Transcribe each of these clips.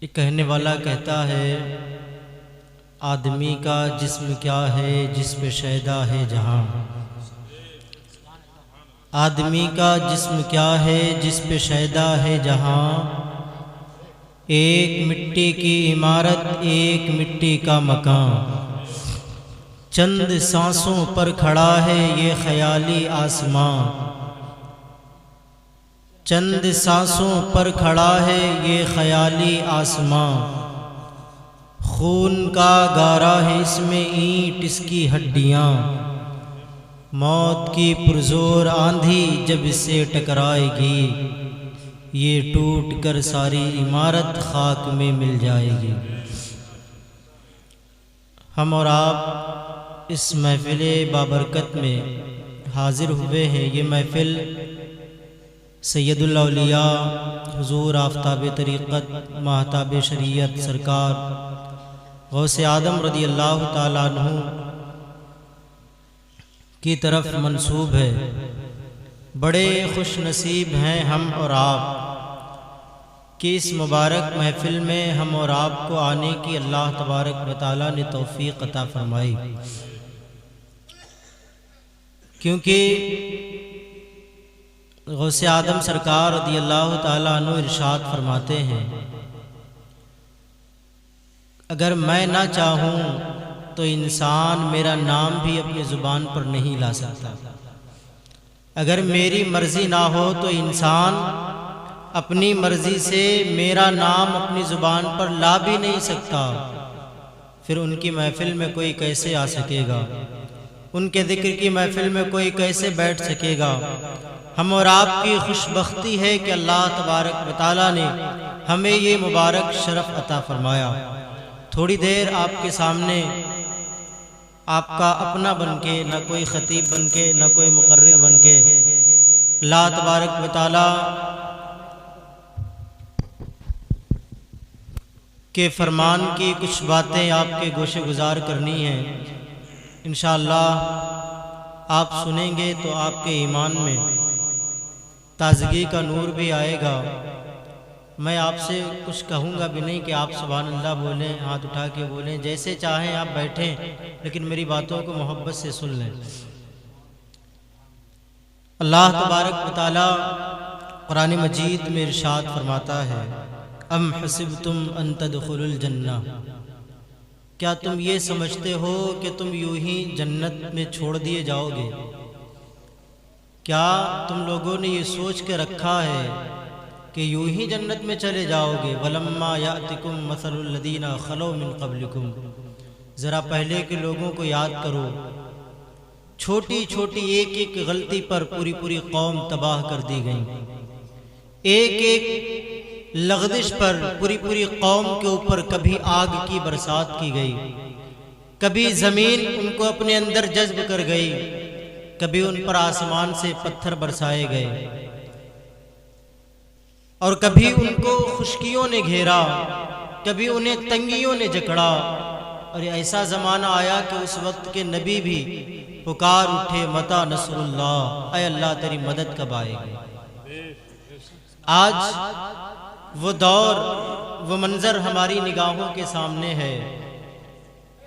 ایک کہنے والا کہتا ہے آدمی کا جسم کیا ہے جس پہ شیدا ہے جہاں، آدمی کا جسم کیا ہے جس پہ شیدا ہے جہاں، ایک مٹی کی عمارت ایک مٹی کا مکان، چند سانسوں پر کھڑا ہے یہ خیالی آسمان، چند سانسوں پر کھڑا ہے یہ خیالی آسمان، خون کا گارا ہے اس میں اینٹ اس کی ہڈیاں، موت کی پرزور آندھی جب اس سے ٹکرائے گی یہ ٹوٹ کر ساری عمارت خاک میں مل جائے گی۔ ہم اور آپ اس محفل بابرکت میں حاضر ہوئے ہیں۔ یہ محفل سید الاولیاء حضور آفتاب طریقت ماہتاب شریعت سرکار غوث اعظم رضی اللہ تعالیٰ عنہ کی طرف منسوب ہے۔ بڑے خوش نصیب ہیں ہم اور آپ کہ اس مبارک محفل میں ہم اور آپ کو آنے کی اللہ تبارک و تعالیٰ نے توفیق عطا فرمائی، کیونکہ غوث اعظم سرکار رضی اللہ تعالیٰ عنہ ارشاد فرماتے ہیں اگر میں نہ چاہوں تو انسان میرا نام بھی اپنی زبان پر نہیں لا سکتا، اگر میری مرضی نہ ہو تو انسان اپنی مرضی سے میرا نام اپنی زبان پر لا بھی نہیں سکتا، پھر ان کی محفل میں کوئی کیسے آ سکے گا، ان کے ذکر کی محفل میں کوئی کیسے بیٹھ سکے گا۔ ہم اور آپ کی خوش بختی ہے کہ اللہ تبارک و تعالیٰ نے ہمیں یہ مبارک شرف عطا فرمایا۔ تھوڑی دیر آپ کے سامنے آپ کا اپنا بن کے، نہ کوئی خطیب بن کے نہ کوئی مقرر بن کے، اللہ تبارک و تعالیٰ کے فرمان کی کچھ باتیں آپ کے گوشے گزار کرنی ہیں۔ انشاءاللہ آپ سنیں گے تو آپ کے ایمان میں تازگی کا نور بھی آئے گا۔ میں آپ سے کچھ کہوں گا بھی نہیں کہ آپ سبحان اللہ بولیں، ہاتھ اٹھا کے بولیں، جیسے چاہیں آپ بیٹھیں، لیکن میری باتوں کو محبت سے سن لیں۔ اللہ تبارک و تعالیٰ قرآن مجید میں ارشاد فرماتا ہے ام حسبتم ان تدخلوا الجنہ، کیا تم یہ سمجھتے ہو کہ تم یوں ہی جنت میں چھوڑ دیے جاؤ گے؟ کیا تم لوگوں نے یہ سوچ کے رکھا ہے کہ یوں ہی جنت میں چلے جاؤ گے؟ وَلَمَّا يَأْتِكُمْ مَثَلُ الَّذِينَ خَلَوْا مِنْ قَبْلِكُمْ، ذرا پہلے کے لوگوں کو یاد کرو، چھوٹی چھوٹی ایک ایک غلطی پر پوری پوری قوم تباہ کر دی گئی، ایک ایک لغزش پر پوری پوری قوم کے اوپر کبھی آگ کی برسات کی گئی، کبھی زمین ان کو اپنے اندر جذب کر گئی، کبھی ان پر آسمان سے پتھر برسائے گئے، اور کبھی ان کو خشکیوں نے گھیرا، کبھی انہیں تنگیوں نے جکڑا، اور ایسا زمانہ آیا کہ اس وقت کے نبی بھی پکار اٹھے متی نصر اللہ، اے اللہ تیری مدد کب آئے گی؟ آج وہ دور وہ منظر ہماری نگاہوں کے سامنے ہے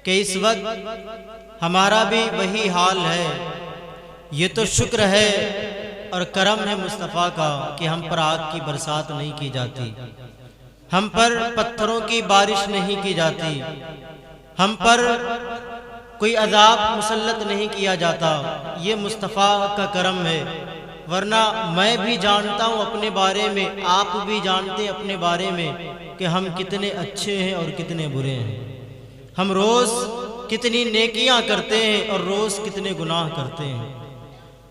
کہ اس وقت ہمارا بھی وہی حال ہے۔ یہ تو شکر ہے اور کرم ہے مصطفیٰ کا کہ ہم پر آگ کی برسات نہیں کی جاتی، ہم پر پتھروں کی بارش نہیں کی جاتی، ہم پر کوئی عذاب مسلط نہیں کیا جاتا، یہ مصطفیٰ کا کرم ہے۔ ورنہ میں بھی جانتا ہوں اپنے بارے میں، آپ بھی جانتے ہیں اپنے بارے میں کہ ہم کتنے اچھے ہیں اور کتنے برے ہیں، ہم روز کتنی نیکیاں کرتے ہیں اور روز کتنے گناہ کرتے ہیں۔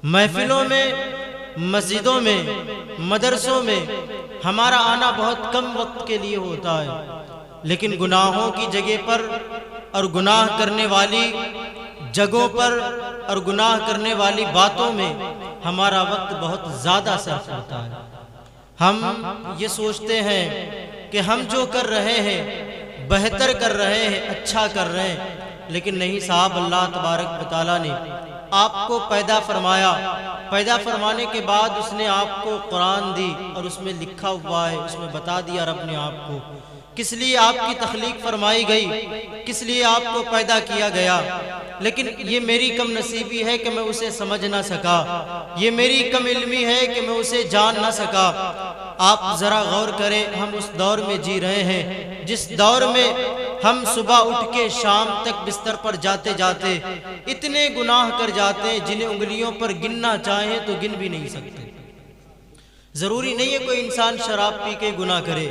محفلوں میں، مسجدوں میں، مدرسوں میں ہمارا آنا بہت کم وقت کے لیے ہوتا ہے، لیکن گناہوں کی جگہ پر اور گناہ کرنے والی جگہوں پر اور گناہ کرنے والی باتوں میں ہمارا وقت بہت زیادہ صرف ہوتا ہے۔ ہم یہ سوچتے ہیں کہ ہم جو کر رہے ہیں بہتر کر رہے ہیں، اچھا کر رہے ہیں، لیکن نہیں صاحب، اللہ تبارک و تعالیٰ نے آپ کو پیدا فرمایا، پیدا فرمانے کے بعد اس نے آپ کو قرآن دی، اور اس میں لکھا ہوا ہے، اس میں بتا دیا رب نے آپ کو کس لیے آپ کی تخلیق فرمائی گئی، کس لیے آپ کو پیدا کیا گیا، لیکن یہ میری کم نصیبی ہے کہ میں اسے سمجھ نہ سکا، یہ میری کم علمی ہے کہ میں اسے جان نہ سکا۔ آپ ذرا غور کریں، ہم اس دور میں جی رہے ہیں جس دور میں ہم صبح اٹھ کے شام تک بستر پر جاتے جاتے اتنے گناہ کر جاتے ہیں جنہیں انگلیوں پر گننا چاہیں تو گن بھی نہیں سکتے۔ ضروری نہیں ہے کوئی انسان شراب پی کے گناہ کرے،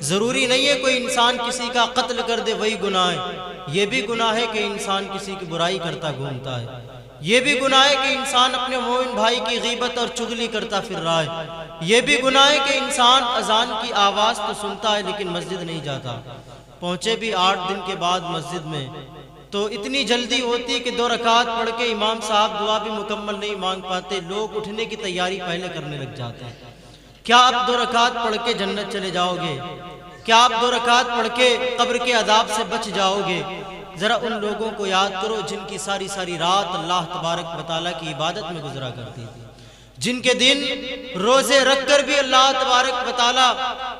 ضروری نہیں ہے کوئی انسان کسی کا قتل کر دے وہی گناہ ہے، یہ بھی گناہ ہے کہ انسان کسی کی برائی کرتا گھومتا ہے، یہ بھی گناہ ہے کہ انسان اپنے مومن بھائی کی غیبت اور چغلی کرتا پھر رہا ہے، یہ بھی گناہ ہے کہ انسان اذان کی آواز تو سنتا ہے لیکن مسجد نہیں جاتا۔ پہنچے بھی 8 دن کے بعد مسجد میں تو اتنی جلدی ہوتی کہ 2 رکعت پڑھ کے امام صاحب دعا بھی مکمل نہیں مانگ پاتے، لوگ اٹھنے کی تیاری پہلے کرنے لگ جاتے ہیں۔ کیا آپ 2 رکعت پڑھ کے جنت چلے جاؤ گے؟ کیا آپ 2 رکعت پڑھ کے قبر کے عذاب سے بچ جاؤ گے؟ ذرا ان لوگوں کو یاد کرو جن کی ساری ساری رات اللہ تبارک و تعالیٰ کی عبادت میں گزرا کرتی تھی، جن کے دن روزے رکھ کر بھی اللہ تبارک و تعالیٰ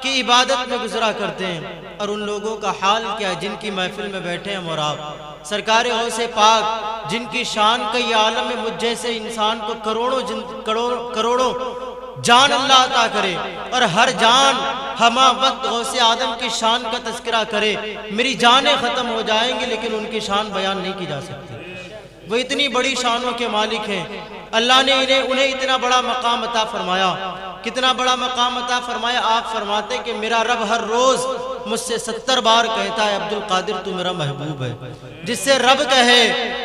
کی عبادت میں گزرا کرتے ہیں، اور ان لوگوں کا حال کیا ہے جن کی محفل میں بیٹھے ہیں اور آپ سرکار غوث پاک جن کی شان کئی عالم میں مجھ جیسے انسان کو کروڑوں جان اللہ عطا کرے، اور ہر جان ہما وقت غوث آدم کی شان کا تذکرہ کرے، میری جانیں ختم ہو جائیں گی لیکن ان کی شان بیان نہیں کی جا سکتی۔ وہ اتنی بڑی شانوں کے مالک ہیں، اللہ نے انہیں اتنا بڑا مقام عطا فرمایا، کتنا بڑا مقام عطا فرمایا۔ آپ فرماتے کہ میرا رب ہر روز مجھ سے 70 بار کہتا ہے عبد القادر تو میرا محبوب ہے۔ جس سے رب کہے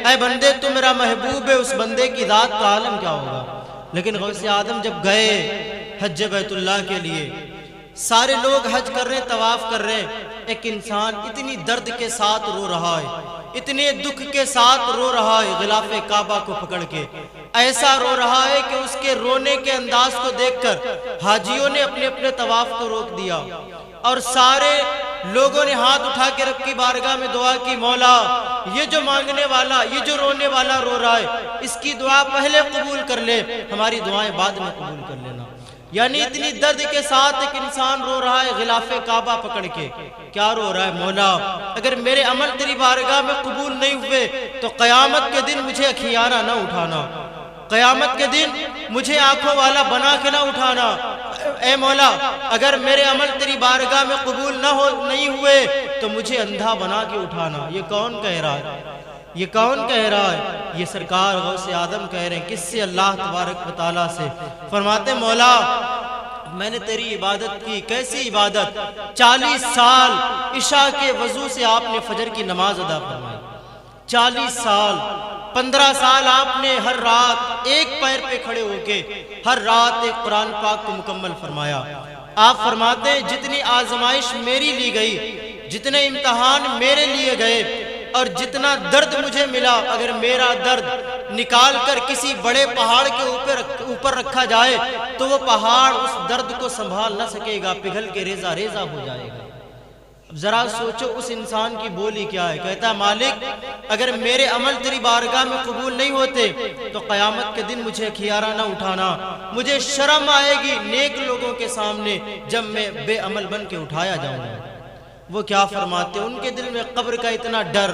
اے بندے تو میرا محبوب ہے، اس بندے کی ذات کا عالم کیا ہوگا۔ لیکن غوث آدم جب گئے حج بیت اللہ کے لیے، سارے لوگ حج کر رہے ہیں، طواف کر رہے ہیں، ایک انسان اتنی درد کے ساتھ رو رہا ہے، اتنے دکھ کے ساتھ رو رہا ہے، غلاف کعبہ کو پکڑ کے ایسا رو رہا ہے کہ اس کے رونے کے انداز کو دیکھ کر حاجیوں نے اپنے اپنے طواف کو روک دیا، اور سارے لوگوں نے ہاتھ اٹھا کے رب کی بارگاہ میں دعا کی، مولا یہ جو مانگنے والا، یہ جو رونے والا رو رہا ہے، اس کی دعا پہلے قبول کر لے، ہماری دعائیں بعد میں قبول کر لینا۔ یعنی اتنی درد کے ساتھ ایک انسان رو رہا ہے غلاف کعبہ پکڑ کے، کیا رو رہا ہے؟ مولا اگر میرے عمل تیری بارگاہ میں قبول نہیں ہوئے تو قیامت کے دن مجھے اکھیانہ نہ اٹھانا، قیامت کے دن مجھے آنکھوں والا بنا کے نہ اٹھانا۔ اے مولا اگر میرے عمل تیری بارگاہ میں قبول نہیں ہوئے تو مجھے اندھا بنا کے اٹھانا۔ یہ کون کہہ رہا ہے؟ یہ کون کہہ رہا ہے؟ یہ سرکار غوث آدم کہہ رہے ہیں۔ کس سے؟ اللہ تبارک و تعالیٰ سے۔ فرماتے مولا میں نے تیری عبادت کی، کیسی عبادت؟ 40 سال عشاء کے وضو سے آپ نے فجر کی نماز ادا فرمائی، 40 سال 15 سال آپ نے ہر رات ایک پیر پہ کھڑے ہو کے ہر رات ایک قرآن پاک کو مکمل فرمایا۔ آپ فرماتے ہیں جتنی آزمائش میری لی گئی، جتنے امتحان میرے لیے گئے، اور جتنا درد مجھے ملا، اگر میرا درد نکال کر کسی بڑے پہاڑ کے اوپر رکھا جائے تو وہ پہاڑ اس درد کو سنبھال نہ سکے گا، پگھل کے ریزہ ریزہ ہو جائے گا۔ اب ذرا سوچو اس انسان کی بولی کیا ہے؟ کہتا ہے مالک اگر میرے عمل تیری بارگاہ میں قبول نہیں ہوتے تو قیامت کے دن مجھے کھیارہ نہ اٹھانا، مجھے شرم آئے گی نیک لوگوں کے سامنے جب میں بے عمل بن کے اٹھایا جاؤں گا۔ وہ کیا فرماتے ہیں؟ ان کے دل میں قبر کا اتنا ڈر،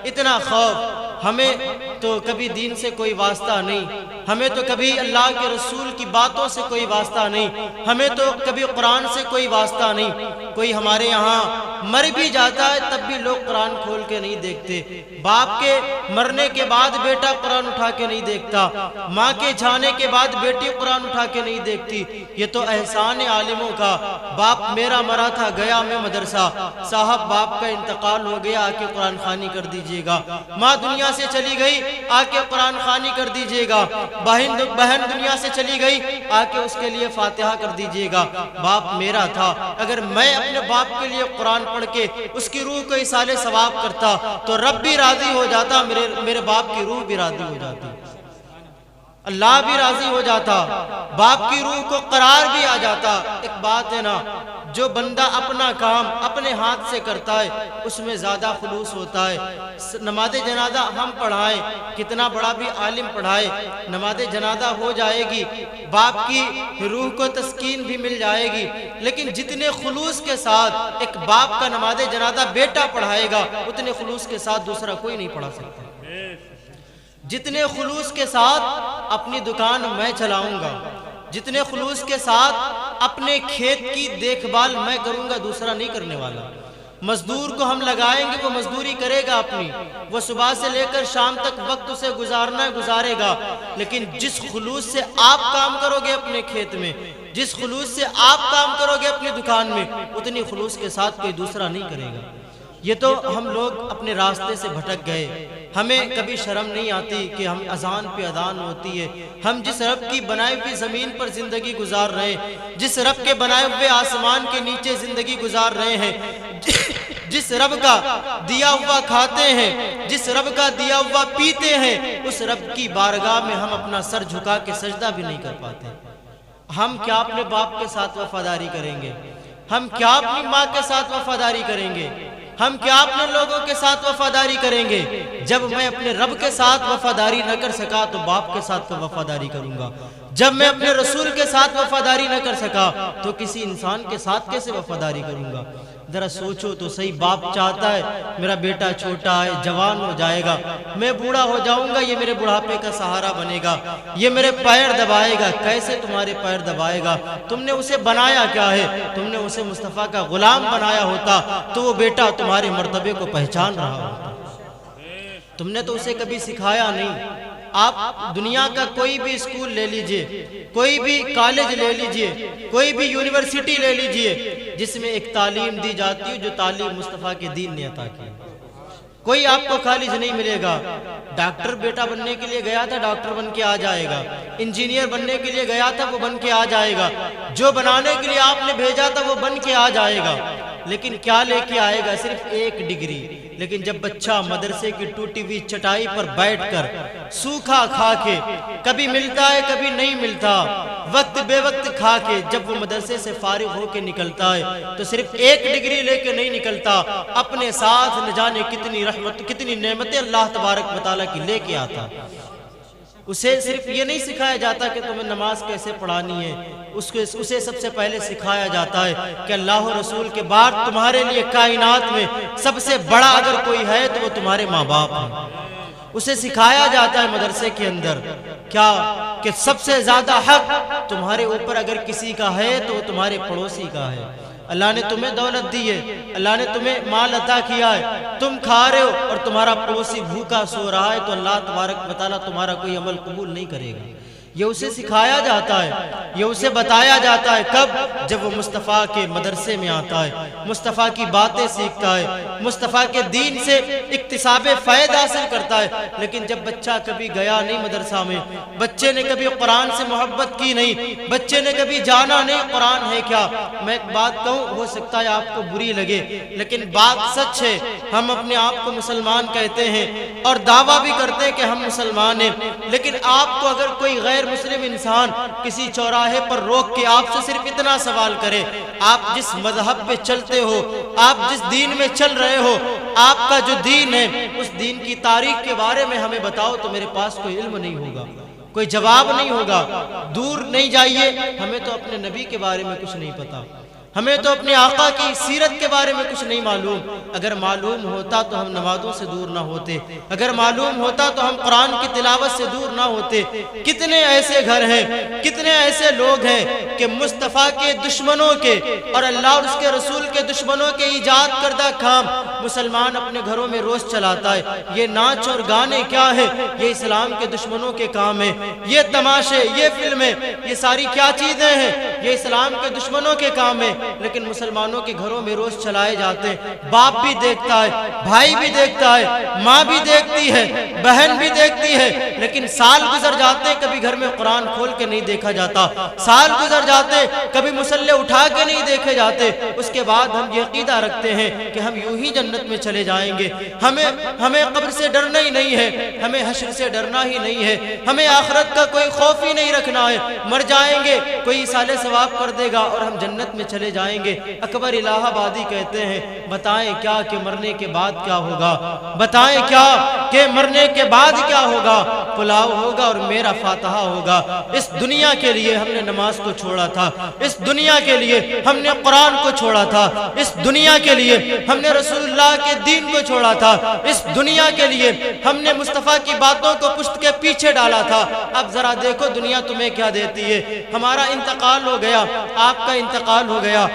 اتنا خوف۔ ہمیں تو کبھی دین سے کوئی واسطہ نہیں، ہمیں تو کبھی اللہ کے رسول کی باتوں سے کوئی واسطہ نہیں، ہمیں تو کبھی قرآن سے کوئی واسطہ نہیں۔ کوئی ہمارے یہاں مر بھی جاتا ہے تب بھی لوگ قرآن کھول کے نہیں دیکھتے، باپ کے مرنے کے بعد بیٹا قرآن اٹھا کے نہیں دیکھتا، ماں کے جانے کے بعد بیٹی قرآن اٹھا کے نہیں دیکھتی۔ یہ تو احسان عالموں کا۔ باپ میرا مرا تھا گیا میں مدرسہ، صاحب باپ کا انتقال ہو گیا آ کے قرآن خوانی کر دیجئے گا، ماں دنیا سے چلی گئی آ کے قرآن خوانی کر دیجئے گا، بہن دنیا سے چلی گئی آ کے اس کے لیے فاتحہ کر دیجئے گا۔ باپ میرا تھا، اگر میں اپنے باپ کے لیے قرآن پڑھ کے اس کی روح کو ایصال ثواب کرتا تو رب بھی راضی ہو جاتا، میرے باپ کی روح بھی راضی ہو جاتی۔ اللہ بھی راضی ہو جاتا، باپ کی روح کو قرار بھی آ جاتا۔ ایک بات ہے نا، جو بندہ اپنا کام اپنے ہاتھ سے کرتا ہے اس میں زیادہ خلوص ہوتا ہے۔ نماز جنازہ ہم پڑھائیں، کتنا بڑا بھی عالم پڑھائے، نماز جنازہ ہو جائے گی، باپ کی روح کو تسکین بھی مل جائے گی، لیکن جتنے خلوص کے ساتھ ایک باپ کا نماز جنازہ بیٹا پڑھائے گا اتنے خلوص کے ساتھ دوسرا کوئی نہیں پڑھا سکتا۔ جتنے خلوص کے ساتھ اپنی دکان میں چلاؤں گا، جتنے خلوص کے ساتھ اپنے کھیت کی دیکھ بھال میں کروں گا دوسرا نہیں کرنے والا۔ مزدور کو ہم لگائیں گے، وہ مزدوری کرے گا اپنی، وہ صبح سے لے کر شام تک وقت اسے گزارنا ہے گزارے گا، لیکن جس خلوص سے آپ کام کرو گے اپنے کھیت میں، جس خلوص سے آپ کام کرو گے اپنی دکان میں، اتنی خلوص کے ساتھ کوئی دوسرا نہیں کرے گا۔ یہ تو ہم لوگ اپنے راستے سے بھٹک گئے، ہمیں کبھی شرم نہیں آتی کہ ہم اذان پہ اذان ہوتی ہے، ہم جس رب کی بنائی ہوئی زمین پر زندگی گزار رہے ہیں، جس رب کے بنائے ہوئے آسمان کے نیچے زندگی گزار رہے ہیں، جس رب کا دیا ہوا کھاتے ہیں، جس رب کا دیا ہوا پیتے ہیں، اس رب کی بارگاہ میں ہم اپنا سر جھکا کے سجدہ بھی نہیں کر پاتے۔ ہم کیا اپنے باپ کے ساتھ وفاداری کریں گے؟ ہم کیا اپنی ماں کے ساتھ وفاداری کریں گے؟ ہم کیا اپنے لوگوں کے ساتھ وفاداری کریں گے؟ جب میں اپنے رب کے ساتھ وفاداری نہ کر سکا تو باپ کے ساتھ وفاداری کروں گا۔ جب میں اپنے رسول کے ساتھ وفاداری نہ کر سکا تو کسی انسان کے ساتھ کیسے وفاداری کروں گا؟ ذرا سوچو تو صحیح، باپ چاہتا ہے میرا بیٹا چھوٹا ہے، جوان ہو جائے گا، میں بوڑھا ہو جاؤں گا، یہ میرے بڑھاپے کا سہارا بنے گا، یہ میرے پیر دبائے گا۔ کیسے تمہارے پیر دبائے گا؟ تم نے اسے بنایا کیا ہے؟ تم نے اسے مصطفیٰ کا غلام بنایا ہوتا تو وہ بیٹا تمہارے مرتبے کو پہچان رہا ہوتا۔ تم نے تو اسے کبھی سکھایا نہیں۔ آپ دنیا کا کوئی بھی اسکول لے لیجئے، کوئی بھی کالج لے لیجئے، کوئی بھی یونیورسٹی لے لیجئے، جس میں ایک تعلیم دی جاتی ہے جو تعلیم مصطفیٰ کے دین نے عطا کی، کوئی آپ کو کالج نہیں ملے گا۔ ڈاکٹر بیٹا بننے کے لیے گیا تھا، ڈاکٹر بن کے آ جائے گا، انجینئر بننے کے لیے گیا تھا، وہ بن کے آ جائے گا، جو بنانے کے لیے آپ نے بھیجا تھا وہ بن کے آ جائے گا، لیکن کیا لے کے آئے گا؟ صرف ایک ڈگری۔ لیکن جب بچہ مدرسے کی ٹوٹی ہوئی چٹائی پر بیٹھ کر سوکھا کھا کے، کبھی ملتا ہے کبھی نہیں ملتا، وقت بے وقت کھا کے، جب وہ مدرسے سے فارغ ہو کے نکلتا ہے تو صرف ایک ڈگری لے کے نہیں نکلتا، اپنے ساتھ نہ جانے کتنی رحمت کتنی نعمتیں اللہ تبارک و تعالیٰ کی لے کے آتا۔ اسے صرف یہ نہیں سکھایا جاتا کہ تمہیں نماز کیسے پڑھانی ہے، اسے سب سے پہلے سکھایا جاتا ہے کہ اللہ و رسول کے بعد تمہارے لیے کائنات میں سب سے بڑا اگر کوئی ہے تو وہ تمہارے ماں باپ ہیں۔ اسے سکھایا جاتا ہے مدرسے کے اندر کیا کہ سب سے زیادہ حق تمہارے اوپر اگر کسی کا ہے تو وہ تمہارے پڑوسی کا ہے۔ اللہ نے تمہیں دولت دی ہے، اللہ نے تمہیں مال عطا کیا ہے، تم کھا رہے ہو اور تمہارا پڑوسی بھوکا سو رہا ہے تو اللہ تبارک و تعالیٰ تمہارا کوئی عمل قبول نہیں کرے گا۔ یہ اسے سکھایا جاتا ہے، یہ اسے بتایا جاتا ہے۔ کب؟ جب وہ مصطفیٰ کے مدرسے میں آتا ہے، مصطفیٰ کی باتیں سیکھتا ہے، مصطفیٰ کے دین سے اکتساب فائدہ حاصل کرتا ہے۔ لیکن جب بچہ کبھی گیا نہیں مدرسہ میں، بچے نے کبھی قرآن سے محبت کی نہیں، بچے نے کبھی جانا نہیں قرآن ہے کیا۔ میں ایک بات کہوں، ہو سکتا ہے آپ کو بری لگے لیکن بات سچ ہے، ہم اپنے آپ کو مسلمان کہتے ہیں اور دعویٰ بھی کرتے ہیں کہ ہم مسلمان ہیں، لیکن آپ کو اگر کوئی غیر مسلم انسان کسی چوراہے پر روک کے آپ سے صرف اتنا سوال کرے، آپ جس مذہب پہ چلتے ہو، آپ جس دین میں چل رہے ہو، آپ کا جو دین ہے اس دین کی تاریخ کے بارے میں ہمیں بتاؤ، تو میرے پاس کوئی علم نہیں ہوگا، کوئی جواب نہیں ہوگا۔ دور نہیں جائیے، ہمیں تو اپنے نبی کے بارے میں کچھ نہیں پتا، ہمیں تو اپنے آقا کی سیرت کے بارے میں کچھ نہیں معلوم۔ اگر معلوم ہوتا تو ہم نمازوں سے دور نہ ہوتے، اگر معلوم ہوتا تو ہم قرآن کی تلاوت سے دور نہ ہوتے۔ کتنے ایسے گھر ہیں، کتنے ایسے لوگ ہیں کہ مصطفیٰ کے دشمنوں کے اور اللہ اور اس کے رسول کے دشمنوں کے ایجاد کردہ کام مسلمان اپنے گھروں میں روز چلاتا ہے۔ یہ ناچ اور گانے کیا ہے؟ یہ اسلام کے دشمنوں کے کام ہیں۔ یہ تماشے، یہ فلمیں، یہ ساری کیا چیزیں ہیں؟ یہ اسلام کے دشمنوں کے کام ہیں۔ لیکن مسلمانوں کے گھروں میں روز چلائے جاتے ہیں۔ باپ بھی دیکھتا ہے، بھائی بھی دیکھتا ہے، ماں بھی دیکھتی ہے، بہن بھی دیکھتی ہے، لیکن سال گزر جاتے کبھی گھر میں قرآن کھول کے نہیں دیکھا جاتا، سال گزر جاتے کبھی مصلے اٹھا کے نہیں دیکھے جاتے۔ اس کے بعد ہم یہ عقیدہ رکھتے ہیں کہ ہم یوں ہی جنت میں چلے جائیں گے، ہمیں قبر سے ڈرنا ہی نہیں ہے، ہمیں حشر سے ڈرنا ہی نہیں ہے، ہمیں آخرت کا کوئی خوف ہی نہیں رکھنا ہے، مر جائیں گے کوئی سال ثواب کر دے گا اور ہم جنت میں چلے جائیں گے۔ اکبر الہ آبادی کہتے ہیں بتائیں کیا کہ مرنے کے بعد کیا ہوگا، بتائیں کیا کہ مرنے کے بعد کیا ہوگا، پلاؤ ہوگا اور میرا فاتحہ ہوگا۔ اس دنیا کے لیے ہم نے نماز کو چھوڑا تھا، اس دنیا کے لیے ہم نے قرآن کو چھوڑا تھا، اس دنیا کے لیے ہم نے رسول اللہ کے دین کو چھوڑا تھا، اس دنیا کے لیے ہم نے مصطفیٰ کی باتوں کو پشت کے پیچھے ڈالا تھا۔ اب ذرا دیکھو دنیا تمہیں کیا دیتی ہے۔ ہمارا انتقال ہو گیا، آپ کا انتقال ہو گیا،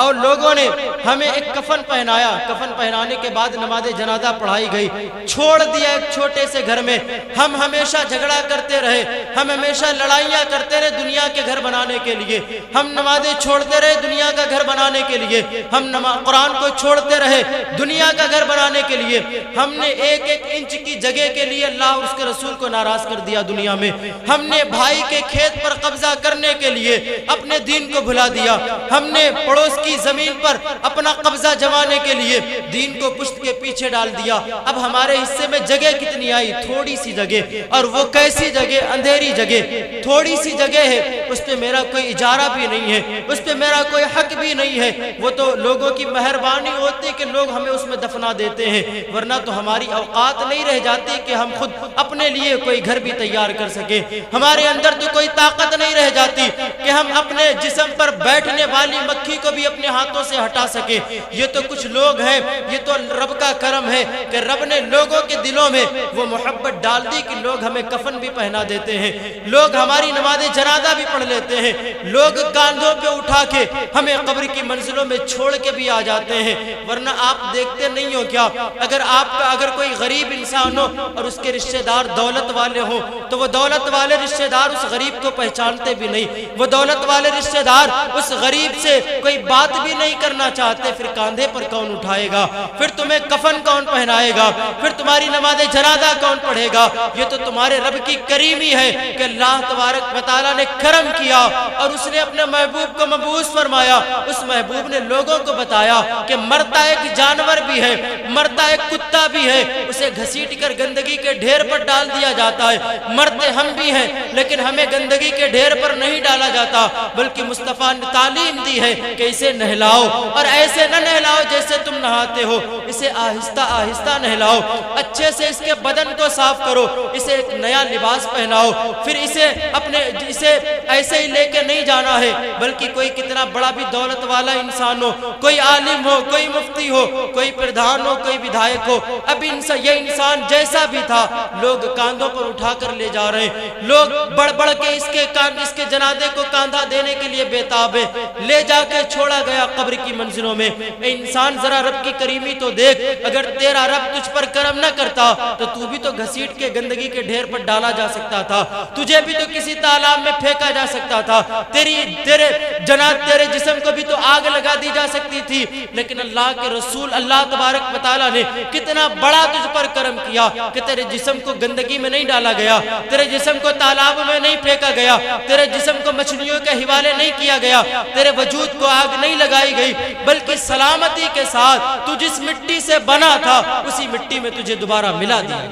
اور لوگوں نے ہمیں ایک کفن پہنایا، کفن پہنانے کے بعد نماز جنازہ پڑھائی گئی، چھوڑ دیا ایک چھوٹے سے گھر میں۔ ہم ہمیشہ جھگڑا کرتے رہے، ہم ہمیشہ لڑائیاں کرتے رہے دنیا کے گھر بنانے کے لیے، ہم نمازیں چھوڑتے رہے دنیا کا گھر بنانے کے لیے، ہم قرآن کو چھوڑتے رہے دنیا کا گھر بنانے کے لیے۔ ہم نے ایک ایک انچ کی جگہ کے لیے اللہ اور اس کے رسول کو ناراض کر دیا دنیا میں۔ ہم نے بھائی کے کھیت پر قبضہ کرنے کے لیے اپنے دین کو بھلا دیا، ہم نے پڑوس کی زمین پر اپنا قبضہ جمانے کے لیے دین کو پشت کے پیچھے ڈال دیا۔ اب ہمارے حصے میں جگہ کتنی آئی؟ تھوڑی سی جگہ، اور وہ کیسی جگہ؟ اندھیری جگہ، تھوڑی سی جگہ ہے، اس پہ میرا کوئی اجارہ بھی نہیں ہے، اس پہ میرا کوئی حق بھی نہیں ہے۔ وہ تو لوگوں کی مہربانی ہوتی کہ لوگ ہمیں اس میں دفنا دیتے ہیں، ورنہ تو ہماری اوقات نہیں رہ جاتی کہ ہم خود اپنے لیے کوئی گھر بھی تیار کر سکیں، ہمارے اندر تو کوئی طاقت نہیں رہ جاتی کہ ہم اپنے جسم پر بیٹھنے والی مکھی کو بھی اپنے ہاتھوں سے ہٹا سکیں۔ یہ تو کچھ لوگ ہیں، یہ تو رب کا کرم ہے کہ رب نے لوگوں کے دلوں میں وہ محبت ڈال دی کہ لوگ ہمیں کفن بھی پہنا دیتے ہیں، لوگ ہماری نماز جنازہ بھی پڑھ لیتے ہیں، لوگ کاندھوں پہ اٹھا کے ہمیں قبر کی منزلوں میں چھوڑ کے بھی آ جاتے ہیں۔ ورنہ آپ دیکھتے نہیں ہو کیا، اگر کوئی غریب انسان ہو اور اس کے رشتہ دار دولت والے ہوں تو وہ دولت والے رشتہ دار اس غریب کو پہچانتے بھی نہیں، وہ دولت والے رشتہ دار اس غریب سے کوئی بات بھی نہیں کرنا چاہتے۔ پھر کاندھے پر کون اٹھائے گا؟ پھر تمہیں کفن کون پہنائے گا؟ پھر تمہاری نماز جنازہ کون پڑھے گا؟ یہ تو تمہارے رب کی کریمی ہے کہ اللہ تبارک و تعالیٰ نے کرم کیا اور اس نے اپنے محبوب کو مبعوث فرمایا۔ اس محبوب نے لوگوں کو بتایا کہ مرتا ایک جانور بھی ہے، مرتا ایک کتا بھی ہے، اسے گھسیٹ کر گندگی کے ڈھیر پر ڈال دیا جاتا ہے۔ مرتے ہم بھی ہیں لیکن ہمیں گندگی کے ڈھیر پر نہیں ڈالا جاتا، بلکہ مصطفیٰ نے تعلیم دی ہے کہ اسے نہلاؤ، اور ایسے نہ نہلاؤ جیسے تم نہاتے ہو، اسے آہستہ آہستہ نہلاؤ، اچھے سے اس کے بدن کو صاف کرو، اسے ایک نیا لباس پہناؤ، پھر اسے ایسے ہی لے کے نہیں جانا ہے، بلکہ کوئی کتنا بڑا بھی دولت والا انسان ہو، کوئی عالم ہو، کوئی مفتی ہو، کوئی پردھان ہو، کوئی ودھائک ہو، اب یہ انسان جیسا بھی تھا لوگ کاندھوں پر اٹھا کر لے جا رہے ہیں، لوگ بڑھ بڑھ کے اس کے جنازے کو کاندھا دینے کے لیے بےتاب ہے، لے جا کے چھوڑا گیا قبر کی منزلوں میں۔ اے انسان ذرا رب کی کریمی تو دیکھ، اگر تیرا رب تجھ پر کرم نہ کرتا تو تو بھی تو گھسیٹ کے گندگی کے ڈھیر پر ڈالا جا سکتا تھا، تجھے بھی تو کسی تالاب میں پھینکا جا سکتا تھا، تیرے جسم کو بھی تو آگ لگا دی جا سکتی تھی، لیکن اللہ کے رسول اللہ تبارک و تعالیٰ نے کتنا بڑا تجھ پر کرم کیا کہ تیرے جسم کو گندگی میں نہیں ڈالا گیا، تیرے جسم کو تالاب میں نہیں پھینکا گیا، تیرے جسم کو مچھلیوں کے حوالے نہیں کیا گیا، تیرے وجود کو آگ نہیں لگائی گئی، بلکہ سلامتی کے ساتھ تو جس مٹی سے بنا تھا اسی مٹی میں تجھے دوبارہ ملا دیا۔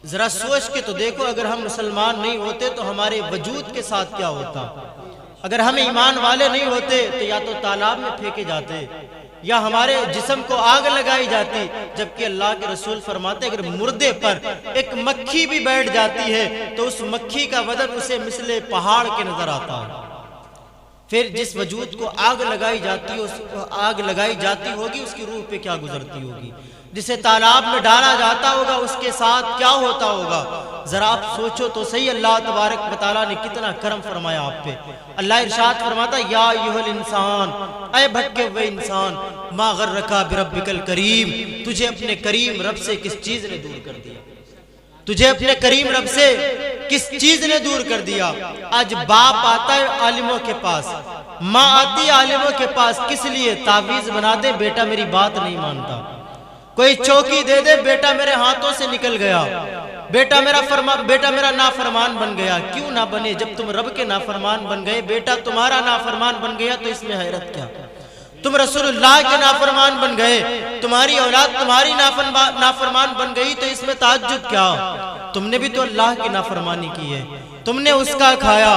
ذرا سوچ کے تو دیکھو، اگر ہم مسلمان نہیں ہوتے تو ہمارے وجود کے ساتھ کیا ہوتا؟ اگر ہم ایمان والے نہیں ہوتے تو یا تو تالاب میں پھینکے جاتے یا ہمارے جسم کو آگ لگائی جاتی، جبکہ اللہ کے رسول فرماتے اگر مردے پر ایک مکھی بھی بیٹھ جاتی ہے تو اس مکھی کا بدن اسے مثل پہاڑ کے نظر آتا ہے۔ پھر جس وجود کو آگ لگائی جاتی ہوگی اس کی روح پہ کیا گزرتی ہوگی، جسے تالاب میں ڈالا جاتا ہوگا اس کے ساتھ کیا ہوتا ہوگا۔ ذرا آپ سوچو تو صحیح، اللہ تبارک و تعالیٰ نے کتنا کرم فرمایا آپ پہ۔ اللہ ارشاد فرماتا یا ایھا الانسان، اے بھٹکے ہوئے انسان، ما غرک بربک الکریم، تجھے اپنے کریم رب سے کس چیز نے دور کر دیا، تجھے اپنے کریم رب سے کس چیز نے دور کر دیا۔ آج باپ آتا ہے عالموں کے پاس، ماں آتی ہے عالموں کے پاس، کس لیے؟ تعویذ بنا دے، بیٹا میری بات نہیں مانتا، کوئی چوکی دے دے، بیٹا میرے ہاتھوں سے نکل گیا، بیٹا میرا نافرمان بن گیا۔ کیوں نہ بنے؟ جب تم رب کے نافرمان بن گئے، بیٹا تمہارا نافرمان بن گیا تو اس میں حیرت کیا؟ تم رسول اللہ کے نافرمان بن گئے، تمہاری اولاد تمہاری نافرمان بن گئی تو اس میں تعجب کیا؟ تم نے بھی تو اللہ کی نافرمانی کی ہے، تم نے اس کا کھایا،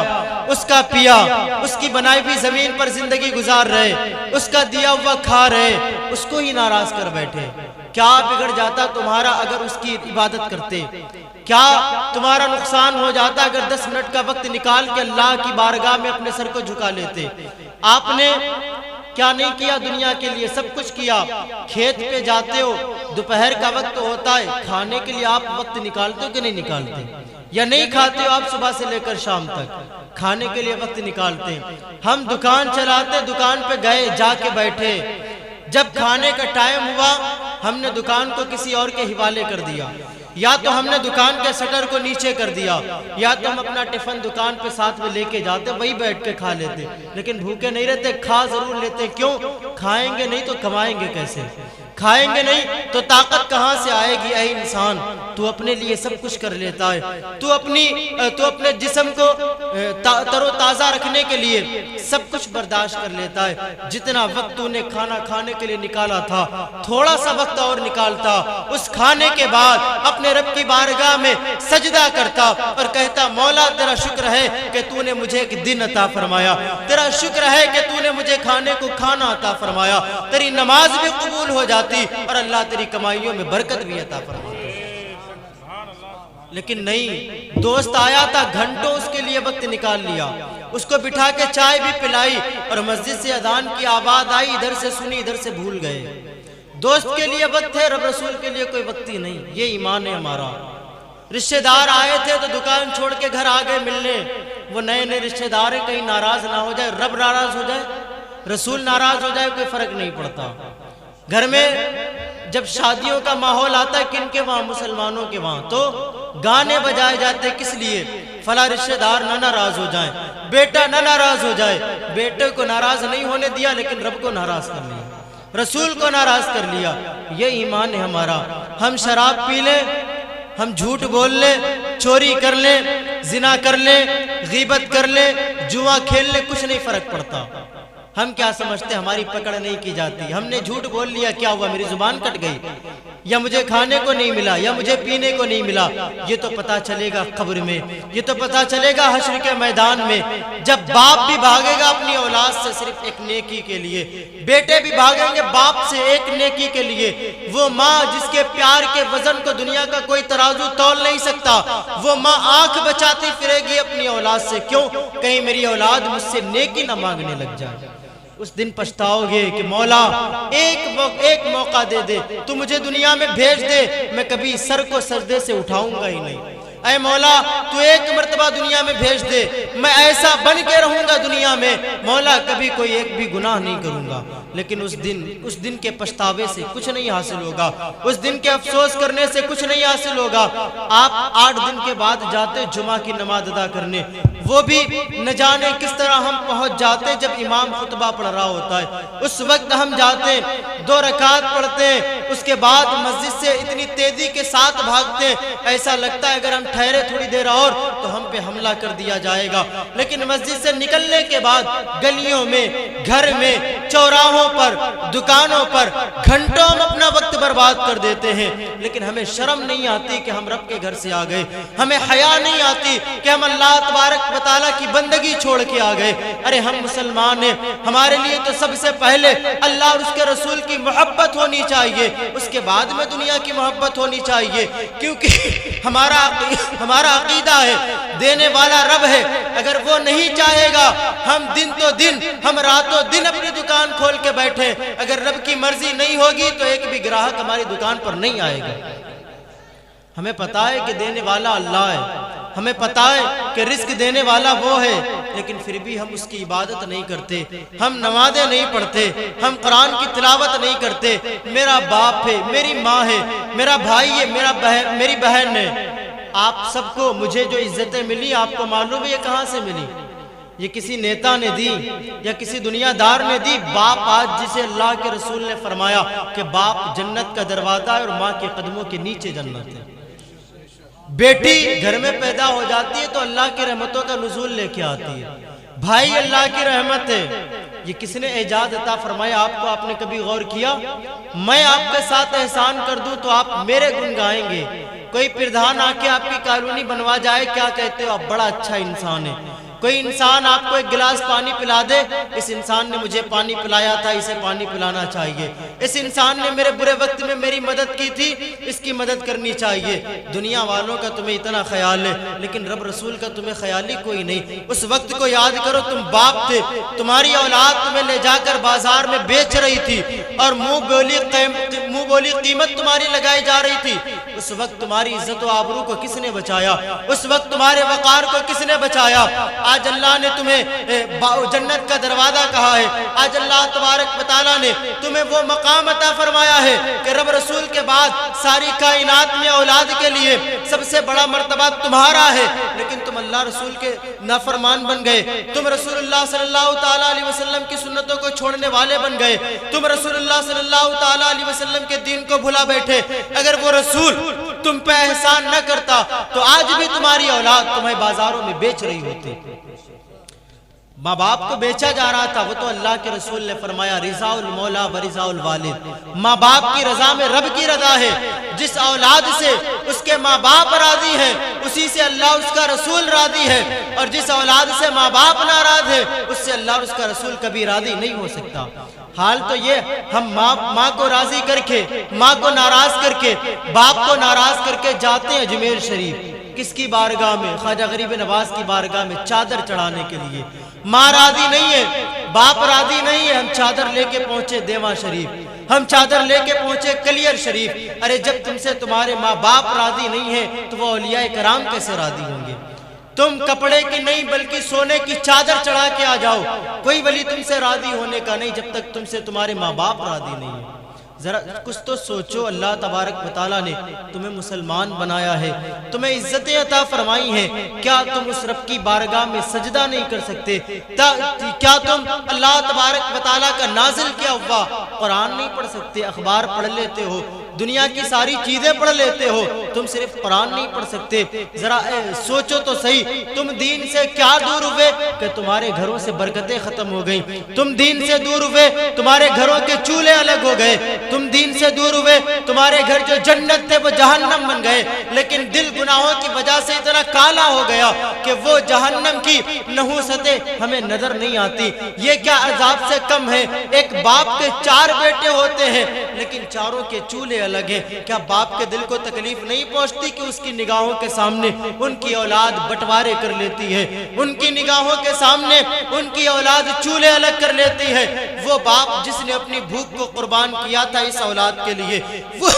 اس کا پیا، اس کی بنائی ہوئی زمین پر زندگی گزار رہے، اس کا دیا ہوا کھا رہے، اس کو ہی ناراض کر بیٹھے۔ کیا بگڑ جاتا تمہارا اگر اس کی عبادت کرتے؟ کیا تمہارا نقصان ہو جاتا اگر 10 منٹ کا وقت نکال کے اللہ کی بارگاہ میں اپنے سر کو جھکا لیتے؟ آپ نے کیا نہیں کیا دنیا کے لیے؟ سب کچھ کیا۔ کھیت پہ جاتے ہو، دوپہر کا وقت ہوتا ہے، کھانے کے لیے آپ وقت نکالتے ہو کہ نہیں نکالتے؟ یا نہیں کھاتے ہو آپ صبح سے لے کر شام تک؟ کھانے کے لیے وقت نکالتے ہیں۔ ہم دکان چلاتے، دکان پہ گئے، جا کے بیٹھے، جب کھانے کا ٹائم ہوا ہم نے دکان کو کسی اور کے حوالے کر دیا، یا تو ہم نے دکان کے شٹر کو نیچے کر دیا، یا تو ہم اپنا ٹفن دکان پہ ساتھ میں لے کے جاتے، وہی بیٹھ کے کھا لیتے، لیکن بھوکے نہیں رہتے، کھا ضرور لیتے۔ کیوں؟ کھائیں گے نہیں تو کمائیں گے کیسے؟ کھائیں گے نہیں تو طاقت کہاں سے آئے گی؟ اے انسان، تو اپنے لیے سب کچھ کر لیتا ہے، تو اپنے جسم کو تر و تازہ رکھنے کے لیے سب کچھ برداشت کر لیتا ہے۔ جتنا وقت تو نے کھانا کھانے کے لیے نکالا تھا، تھوڑا سا وقت اور نکالتا، اس کھانے کے بعد اپنے رب کی بارگاہ میں سجدہ کرتا اور کہتا مولا تیرا شکر ہے کہ تو نے مجھے ایک دن عطا فرمایا، تیرا شکر ہے کہ تو نے مجھے کھانے کو کھانا عطا فرمایا، تیری نماز بھی قبول ہو جاتی اور اللہ تیری کمائیوں میں برکت بھی عطا فرماتا۔ لیکن نہیں، دوست آیا تھا، گھنٹوں اس کے لیے وقت نکال لیا، اس کو بٹھا کے چائے بھی پلائی، اور مسجد سے اذان کی آواز آئی، ادھر سے سنی ادھر سے بھول گئے۔ دوست کے لیے وقت ہے، رب رسول کے لیے کوئی وقت ہی نہیں۔ یہ ایمان ہے ہمارا۔ رشتہ دار آئے تھے تو دکان چھوڑ کے گھر آ گئے ملنے، وہ نئے نئے رشتہ دار ہیں، کہیں ناراض نہ ہو جائے، رب ناراض ہو جائے، رسول ناراض ہو جائے، کوئی فرق نہیں پڑتا۔ گھر میں جب شادیوں کا ماحول آتا ہے، کن کے وہاں؟ مسلمانوں کے وہاں، تو گانے بجائے جاتے، کس لیے؟ فلاں رشتہ دار نہ ناراض ہو جائیں، بیٹا نہ ناراض ہو جائے۔ بیٹے کو ناراض نہیں ہونے دیا لیکن رب کو ناراض کر لیا، رسول کو ناراض کر لیا۔ یہ ایمان ہے ہمارا۔ ہم شراب پی لیں، ہم جھوٹ بول لیں، چوری کر لیں، زنا کر لیں، غیبت کر لیں، جوا کھیل لیں، کچھ نہیں فرق پڑتا۔ ہم کیا سمجھتے ہماری پکڑ نہیں کی جاتی؟ ہم نے جھوٹ بول لیا، کیا ہوا؟ میری زبان کٹ گئی، یا مجھے کھانے کو نہیں ملا، یا مجھے پینے کو نہیں ملا۔ یہ تو پتا چلے گا قبر میں، یہ تو پتا چلے گا حشر کے میدان میں، جب باپ بھی بھاگے گا اپنی اولاد سے صرف ایک نیکی کے لیے، بیٹے بھی بھاگیں گے باپ سے ایک نیکی کے لیے۔ وہ ماں جس کے پیار کے وزن کو دنیا کا کوئی ترازو تول نہیں سکتا، وہ ماں آنکھ بچاتی پھرے گی اپنی اولاد سے، کیوں؟ کہیں میری اولاد مجھ سے نیکی نہ مانگنے لگ جائے۔ اس دن پچھتاؤ گے کہ مولا ایک موقع دے دے، تو مجھے دنیا میں بھیج دے، میں کبھی سر کو سجدے سے اٹھاؤں گا ہی نہیں۔ اے مولا تو ایک مرتبہ دنیا میں بھیج دے، میں ایسا بن کے رہوں گا دنیا میں، مولا کبھی کوئی ایک بھی گناہ نہیں کروں گا۔ لیکن اس دن کے پچھتاوے سے کچھ نہیں حاصل ہوگا، اس دن کے افسوس کرنے سے کچھ نہیں حاصل ہوگا۔ آپ 8 دن کے بعد جاتے جمعہ کی نماز ادا کرنے، وہ بھی نہ جانے کس طرح ہم پہنچ جاتے جب امام خطبہ پڑھ رہا ہوتا ہے، اس وقت ہم جاتے 2 رکعت پڑھتے ہیں، اس کے بعد مسجد سے اتنی تیزی کے ساتھ بھاگتے ہیں ایسا لگتا ہے اگر ہم ٹھہرے تھوڑی دیر اور تو ہم پہ حملہ کر دیا جائے گا۔ لیکن مسجد سے نکلنے کے بعد گلیوں میں، گھر میں، چوراہوں پر، دکانوں پر گھنٹوں ہم اپنا وقت برباد کر دیتے ہیں، لیکن ہمیں شرم نہیں آتی کہ ہم رب کے گھر سے آ گئے، ہمیں حیا نہیں آتی کہ ہم اللہ تبارک و تعالیٰ کی بندگی چھوڑ کے آ گئے۔ ارے ہم مسلمان ہیں، ہمارے لیے تو سب سے پہلے اللہ اور اس کے رسول کی محبت ہونی چاہیے، اس کے بعد میں دنیا کی محبت ہونی چاہیے، کیونکہ ہمارا عقیدہ ہے دینے والا رب ہے، اگر وہ نہیں چاہے گا ہم دن تو دن، ہم راتوں دن اپنی دکان کھول کے بیٹھے، اگر رب کی مرضی نہیں ہوگی تو ایک بھی گراہک ہماری دکان پر نہیں آئے گا۔ ہمیں پتا ہے کہ دینے والا اللہ ہے، ہمیں پتا ہے کہ رزق دینے والا وہ ہے، لیکن پھر بھی ہم اس کی عبادت نہیں کرتے، ہم نمازیں نہیں پڑھتے، ہم قرآن کی تلاوت نہیں کرتے۔ میرا باپ ہے، میری ماں ہے، میرا بھائی ہے، میری بہن ہے، آپ سب کو مجھے جو عزتیں ملی آپ کو معلوم ہے یہ کہاں سے ملی؟ یہ کسی نیتا نے دی یا کسی دنیا دار نے دی؟ باپ آج جسے اللہ کے رسول نے فرمایا کہ باپ جنت کا دروازہ ہے اور ماں کے قدموں کے نیچے جنت ہے۔ بیٹی گھر میں پیدا ہو جاتی ہے تو اللہ کی رحمتوں کا نزول لے کے آتی ہے، بھائی اللہ کی رحمت ہے۔ یہ کس نے اعجاز عطا فرمایا آپ کو؟ آپ نے کبھی غور کیا؟ میں آپ کے ساتھ احسان کر دوں تو آپ میرے گن گائیں گے، کوئی پردھان آ کے آپ کی کالونی بنوا جائے کیا کہتے ہو؟ آپ بڑا اچھا انسان ہے۔ کوئی انسان آپ کو ایک گلاس پانی پلا دے، اس انسان نے مجھے پانی پلایا تھا، اسے پانی پلانا چاہیے، اس انسان نے میرے برے وقت میں میری مدد کی تھی، اس کی مدد کرنی چاہیے۔ دنیا والوں کا تمہیں اتنا خیال ہے، لیکن رب رسول کا تمہیں خیال ہی کوئی نہیں۔ اس وقت کو یاد کرو، تم باپ تھے، تمہاری اولاد تمہیں لے جا کر بازار میں بیچ رہی تھی اور منہ بولی قیمت تمہاری لگائی جا رہی تھی۔ اس وقت تمہاری عزت و آبرو کو کس نے بچایا؟ اس وقت تمہارے وقار کو کس نے بچایا؟ آج اللہ نے تمہیں جنت کا دروازہ کہا ہے، آج اللہ تبارک و تعالیٰ نے تمہیں وہ مقام عطا فرمایا ہے کہ رب رسول کے بعد ساری کائنات میں اولاد کے لیے سب سے بڑا مرتبہ تمہارا ہے، لیکن تم اللہ رسول کے نافرمان بن گئے، تم رسول اللہ صلی اللہ تعالیٰ علیہ وسلم کی سنتوں کو چھوڑنے والے بن گئے، تم رسول اللہ صلی اللہ تعالیٰ علیہ وسلم کے دین کو بھلا بیٹھے۔ اگر وہ رسول تم پہ احسان نہ کرتا تو آج بھی تمہاری اولاد تمہیں بازاروں میں بیچ رہی ہوتی۔ ماں باپ کو بیچا جا رہا تھا، وہ تو اللہ کے رسول نے فرمایا رضا المولا و رضا الوالد، ماں باپ کی رضا میں رب کی رضا ہے۔ جس اولاد سے اس کے ماں باپ راضی ہیں اسی سے اللہ اس کا رسول راضی ہے، اور جس اولاد سے ماں باپ ناراض ہے اس سے اللہ اور اس کا رسول کبھی راضی نہیں ہو سکتا۔ حال تو یہ ہم ماں کو راضی کر کے، ماں کو ناراض کر کے، باپ کو ناراض کر کے جاتے ہیں اجمیر شریف، کس کی بارگاہ میں؟ خواجہ غریب نواز کی بارگاہ میں چادر چڑھانے کے لیے۔ ماں راضی نہیں ہے، باپ راضی نہیں ہے، ہم چادر لے کے پہنچے دیواں شریف، ہم چادر لے کے پہنچے کلیر شریف۔ ارے جب تم سے تمہارے ماں باپ راضی نہیں ہے تو وہ اولیاء کرام کیسے راضی ہوں گے؟ تم کپڑے کی نہیں بلکہ سونے کی چادر چڑھا کے آ جاؤ، کوئی ولی تم سے راضی ہونے کا نہیں جب تک تم سے تمہارے ماں باپ راضی نہیں ہیں۔ ذرا کچھ تو سوچو، اللہ تبارک و تعالیٰ نے تمہیں مسلمان بنایا ہے، تمہیں عزتیں عطا فرمائی ہیں، کیا تم اس رب کی بارگاہ میں سجدہ نہیں کر سکتے؟ کیا تم اللہ تبارک و تعالیٰ کا نازل کیا ہوا قرآن نہیں پڑھ سکتے؟ اخبار پڑھ لیتے ہو، دنیا کی ساری چیزیں پڑھ لیتے ہو، تم صرف قرآن نہیں پڑھ سکتے؟ ذرا سوچو تو صحیح، تم دین سے کیا دور ہوئے کہ تمہارے گھروں سے برکتیں ختم ہو گئیں؟ تم دین سے دور ہوئے، تمہارے گھروں کے چولہے الگ ہو گئے، تم دین سے دور ہوئے، تمہارے گھر جو جنت تھے وہ جہنم بن گئے، لیکن دل گناہوں کی وجہ سے اتنا کالا ہو گیا کہ وہ جہنم کی نحوستیں ہمیں نظر نہیں آتی۔ یہ کیا عذاب سے کم ہے؟ ایک باپ کے 4 بیٹے ہوتے ہیں لیکن چاروں کے چولہے الگ ہیں۔ کیا باپ کے دل کو تکلیف نہیں پہنچتی کہ اس کی نگاہوں کے سامنے ان کی اولاد بٹوارے کر لیتی ہے، ان کی نگاہوں کے سامنے ان کی اولاد چولہے الگ کر لیتی ہے؟ وہ باپ جس نے اپنی بھوک کو قربان کیا تھا اس اولاد کے لیے، وہ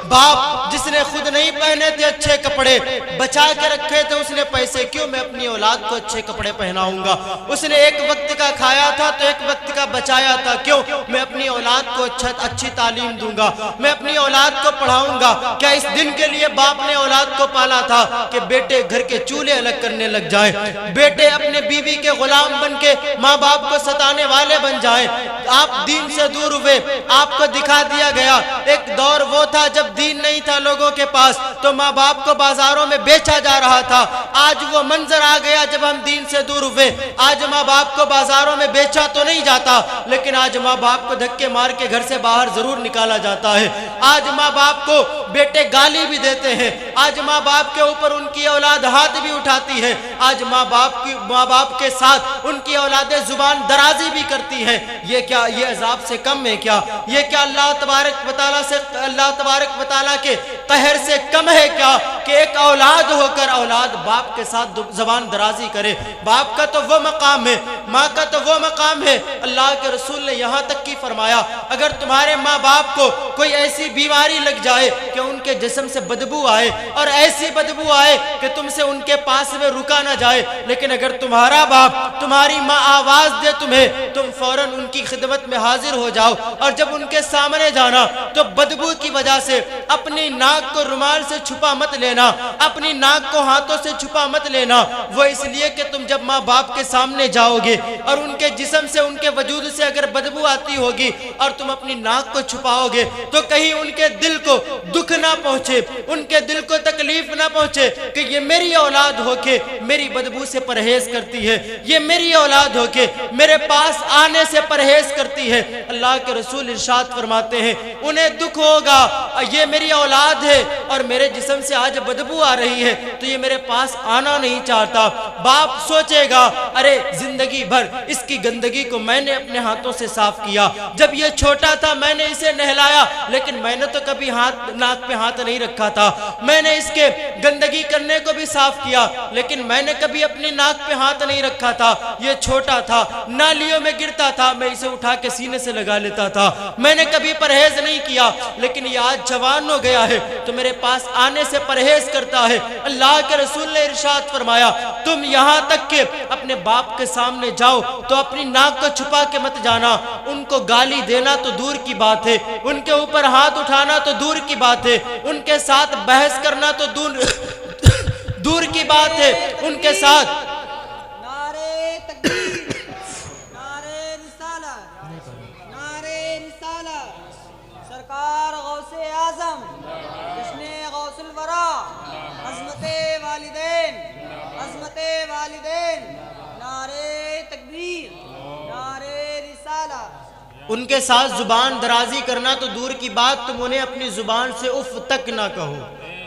باپ جس نے خود نہیں پہنے تھے اچھے کپڑے، بچا کے رکھے تھے اس نے پیسے، کیوں میں اپنی اولاد کو اچھے کپڑے پہناؤں گا؟ اس نے ایک وقت کا کھایا تھا تو ایک وقت کا بچایا تھا، کیوں میں اپنی اولاد کو اچھی تعلیم دوں گا، میں اپنی اولاد کو پڑھاؤں گا؟ کیا اس دن کے لیے باپ نے اولاد کو پالا تھا کہ بیٹے گھر کے چولہے الگ کرنے لگ جائیں، بیٹے اپنے بیوی کے غلام بن کے ماں باپ کو ستانے والے بن جائیں؟ آپ دین سے دور ہوئے، آپ کو دکھا دیا گیا۔ ایک دور وہ تھا جب دین نہیں تھا لوگوں کے پاس تو ماں باپ کو بازاروں میں بیچا جا رہا تھا۔ آج وہ منظر آ گیا جب ہم دین سے دور ہوئے۔ آج ماں باپ کو بازاروں میں بیچا تو نہیں جاتا، لیکن آج ماں باپ کو دھکے مار کے گھر سے باہر ضرور نکالا جاتا ہے۔ آج ماں باپ کو بیٹے گالی بھی دیتے ہیں۔ آج ماں باپ کے اوپر ان کی اولاد ہاتھ بھی اٹھاتی ہے۔ آج ماں باپ کے ساتھ ان کی اولادیں زبان درازی بھی کرتی ہے۔ یہ کیا یہ عذاب سے کم ہے کیا؟ یہ کیا اللہ تبارک و تعالیٰ کے قہر سے کم ہے کیا کہ ایک اولاد ہو کر اولاد باپ کے ساتھ زبان درازی کرے؟ باپ کا تو وہ مقام ہے، ماں کا تو وہ مقام ہے۔ اللہ کے رسول نے یہاں تک کی فرمایا اگر تمہارے ماں باپ کو کوئی ایسی بیماری لگ جائے کہ ان کے جسم سے بدبو آئے اور ایسی بدبو آئے کہ تم سے ان کے پاس میں رکا نہ جائے، لیکن اگر تمہارا باپ تمہاری ماں آواز دے تمہیں، تم فوراً ان کی خدمت میں حاضر ہو جاؤ، اور جب ان کے سامنے جانا تو بدبو کی وجہ سے اپنی ناک کو رومال سے چھپا مت لینا، اپنی ناک کو ہاتھوں سے چھپا مت لینا۔ وہ اس لیے کہ تم جب ماں باپ کے سامنے جاؤ گے اور ان کے جسم سے ان کے وجود سے اگر بدبو آتی ہوگی اور تم اپنی ناک کو چھپاؤ گے تو کہیں ان کے دل کو دکھ نہ پہنچے، ان کے دل کو تکلیف نہ پہنچے کہ یہ میری اولاد ہو کے میری بدبو سے پرہیز کرتی ہے، یہ میری اولاد ہو کے میرے پاس آنے سے پرہیز کرتی ہے۔ اللہ کے رسول ارشاد فرماتے ہیں انہیں دکھ ہوگا یہ میری اولاد ہے اور میرے جسم سے آج بدبو آ رہی ہے تو یہ میرے پاس آنا نہیں چاہتا۔ باپ سوچے گا ارے زندگی بھر اس کی گندگی کو میں نے اپنے ہاتھوں سے صاف کیا، جب یہ چھوٹا تھا میں نے اسے نہلایا، لیکن میں نے تو کبھی ناک پہ ہاتھ نہیں رکھا تھا، میں نے اس کے گندگی کرنے کو بھی صاف کیا لیکن میں نے کبھی اپنی ناک پہ ہاتھ نہیں رکھا تھا، یہ چھوٹا تھا، نالیوں میں گرتا تھا میں اسے اٹھا کے سینے سے لگا لیتا تھا، میں نے کبھی پرہیز نہیں کیا، لیکن یہ آج جوان ہو گیا ہے تو میرے پاس آنے سے پرہیز کرتا ہے۔ اللہ کے رسول نے ارشاد فرمایا تم یہاں تک کہ اپنے باپ کے سامنے جاؤ تو اپنی ناک کو چھپا کے مت جانا، ان کو گالی دینا تو دور کی بات ہے، ان کے اوپر ہاتھ اٹھانا تو دور کی بات ہے، ان کے ساتھ بحث کرنا تو دور کی بات ہے، ان کے ساتھ نعرے تکبیر، نعرے رسالت، نعرے رسالت، سرکار غوث اعظم جشن غوث الورا، عظمت والدین، عظمت والدین، نعرے تکبیر، نعرے رسالت۔ ان کے ساتھ زبان درازی کرنا تو دور کی بات، تم انہیں اپنی زبان سے اف تک نہ کہو۔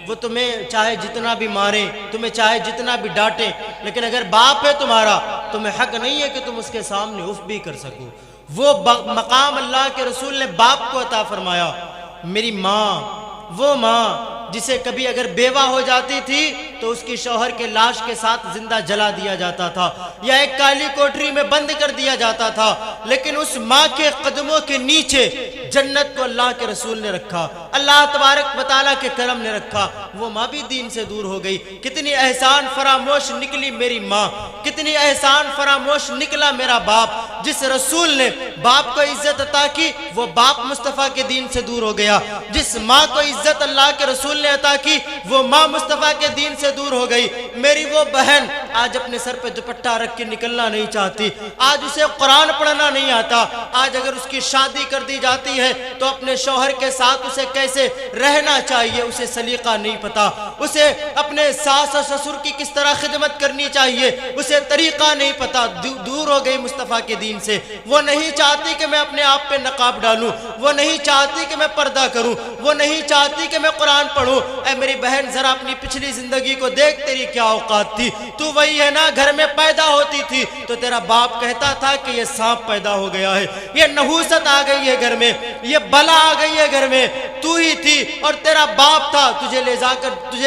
وہ تمہیں چاہے جتنا بھی مارے، تمہیں چاہے جتنا بھی ڈانٹے، لیکن اگر باپ ہے تمہارا تمہیں حق نہیں ہے کہ تم اس کے سامنے اف بھی کر سکو۔ وہ مقام اللہ کے رسول نے باپ کو عطا فرمایا۔ میری ماں، وہ ماں جسے کبھی اگر بیوہ ہو جاتی تھی تو اس کی شوہر کے لاش کے ساتھ زندہ جلا دیا جاتا تھا یا ایک کالی کوٹری میں بند کر دیا جاتا تھا، لیکن اس ماں کے قدموں کے نیچے جنت کو اللہ کے رسول نے رکھا، اللہ تبارک و تعالیٰ کے کرم نے رکھا۔ وہ ماں بھی دین سے دور ہو گئی۔ کتنی احسان فراموش نکلی میری ماں، کتنی احسان فراموش نکلا میرا باپ۔ جس رسول نے باپ کو عزت عطا کی وہ باپ مصطفیٰ کے دین سے دور ہو گیا، جس ماں کو عزت اللہ کے رسول نے عطا کی وہ ماں مصطفیٰ کے دین سے دور ہو گئی۔ میری وہ بہن آج اپنے سر پہ دوپٹہ رکھ کے نکلنا نہیں چاہتی، آج اسے قرآن پڑھنا نہیں آتا، آج اگر اس کی شادی کر دی جاتی ہے تو اپنے شوہر کے ساتھ اسے کیسے رہنا چاہیے اسے سلیقہ نہیں پتا، اسے اپنے ساس اور سسر کی کس طرح خدمت کرنی چاہیے اسے طریقہ نہیں پتا، دور ہو گئی مصطفیٰ کے دین سے۔ وہ نہیں چاہتی کہ میں اپنے آپ پہ نقاب ڈالوں، وہ نہیں چاہتی کہ میں پردہ کروں، وہ نہیں چاہتی کہ میں قرآن پڑھوں۔ اے میری بہن ذرا اپنی پچھلی زندگی کو دیکھ، تیری کیا اوقات تھی؟ تو وہی ہے نا گھر میں پیدا ہوتی تھی تو تیرا باپ کہتا تھا کہ یہ سانپ پیدا ہو گیا ہے، یہ نحوست آ گئی ہے گھر میں، یہ بلا آ گئی ہے گھر میں، تو ہی تھی اور تیرا باپ تھا، تجھے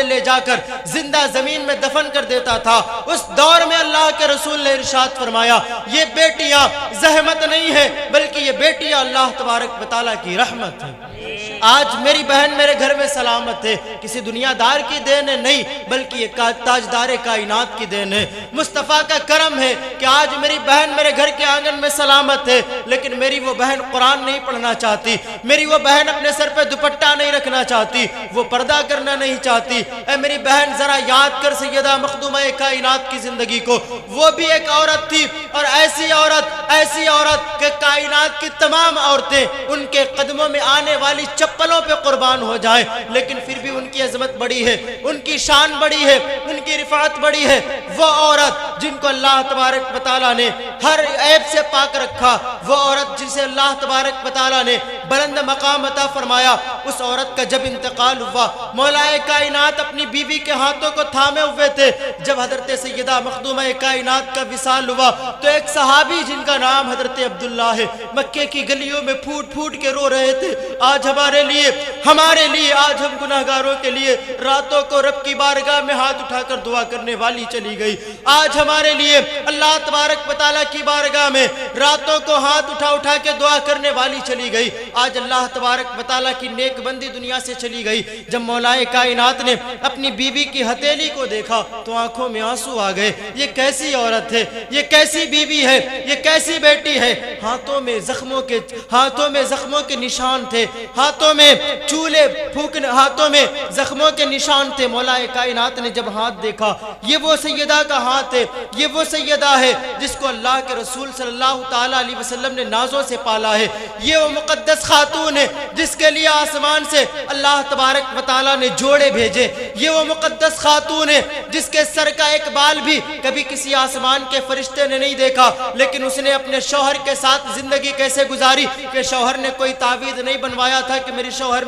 لے جا کر زندہ زمین میں دفن کر دیتا تھا۔ اس دور میں اللہ کے رسول نے ارشاد فرمایا یہ بیٹیاں زحمت نہیں ہے بلکہ یہ بیٹیاں اللہ تبارک و تعالیٰ کی رحمت ہے۔ آج میری بہن میرے گھر میں سلامت ہے، کسی دنیا دار کی دین ہے نہیں، بلکہ یہ تاجدار کائنات کی دین ہے۔ مصطفیٰ کا کرم ہے کہ آج میری بہن میرے گھر کے آنگن میں سلامت ہے، لیکن میری وہ بہن قرآن نہیں پڑھنا چاہتی، میری وہ بہن اپنے سر پہ دوپٹہ نہیں رکھنا چاہتی، وہ پردہ کرنا نہیں چاہتی۔ اے میری بہن ذرا یاد کر سیدہ مخدومہ کائنات کی زندگی کو، وہ بھی ایک عورت تھی، اور ایسی عورت کہ کائنات کی تمام عورتیں ان کے قدموں میں آنے والی چپلوں پہ قربان ہو جائیں، لیکن پھر بھی ان کی عظمت بڑی ہے، ان کی شان بڑی ہے، ان کی رفعت بڑی ہے۔ وہ عورت جن کو اللہ تبارک و تعالیٰ نے ہر عیب سے پاک رکھا، وہ عورت جسے اللہ تبارک و تعالیٰ نے بلند مقام عطا فرمایا، اس عورت کا جب انتقال ہوا، مولا کائنات اپنی بیوی کے ہاتھوں کو تھامے ہوئے تھے۔ جب حضرت سیدہ مخدومہ کائنات کا وصال ہوا تو ایک صحابی جن کا نام حضرت عبداللہ ہے، مکے کی گلیوں میں پھوٹ پھوٹ کے رو رہے تھے، آج ہمارے لیے آج ہم گناہگاروں کے لیے راتوں کو رب کی بارگاہ میں ہاتھ اٹھا کر دعا کرنے والی چلی گئی، آج ہمارے لیے اللہ تبارک و تعالیٰ کی بارگاہ میں راتوں کو ہاتھ اٹھا کے دعا کرنے والی چلی گئی، آج اللہ تبارک و تعالیٰ کی نیک بندی دنیا سے چلی گئی۔ جب مولا کائنات نے اپنی بیوی کی ہتھیلی کو دیکھا تو آنکھوں میں آنسو آ گئے، یہ کیسی عورت ہے، یہ کیسی بیوی ہے، یہ کیسی بیٹی ہے۔ ہاتھوں میں زخموں کے نشان تھے، ہاتھوں میں چولے پھونکنے، ہاتھوں میں زخموں کے نشان تھے۔ مولا کائنات نے جب ہاتھ دیکھا، یہ وہ سیدہ کا ہاتھ ہے، یہ وہ سیدہ ہے جس کو اللہ کے رسول صلی اللہ تعالیٰ علیہ وسلم نے نازوں سے پالا ہے، یہ وہ مقدس خاتون ہے جس کے لیے آسمان سے اللہ تبارک و تعالیٰ نے جوڑے بھیجے، یہ وہ مقدس خاتون ہے جس کے سر کا ایک بال بھی کبھی کسی آسمان کے فرشتے نے نہیں دیکھا، لیکن اس نے اپنے شوہر کے ساتھ زندگی کیسے گزاری کہ شوہر نے کوئی تعویذ نہیں بنوایا تھا کہ میری شوہر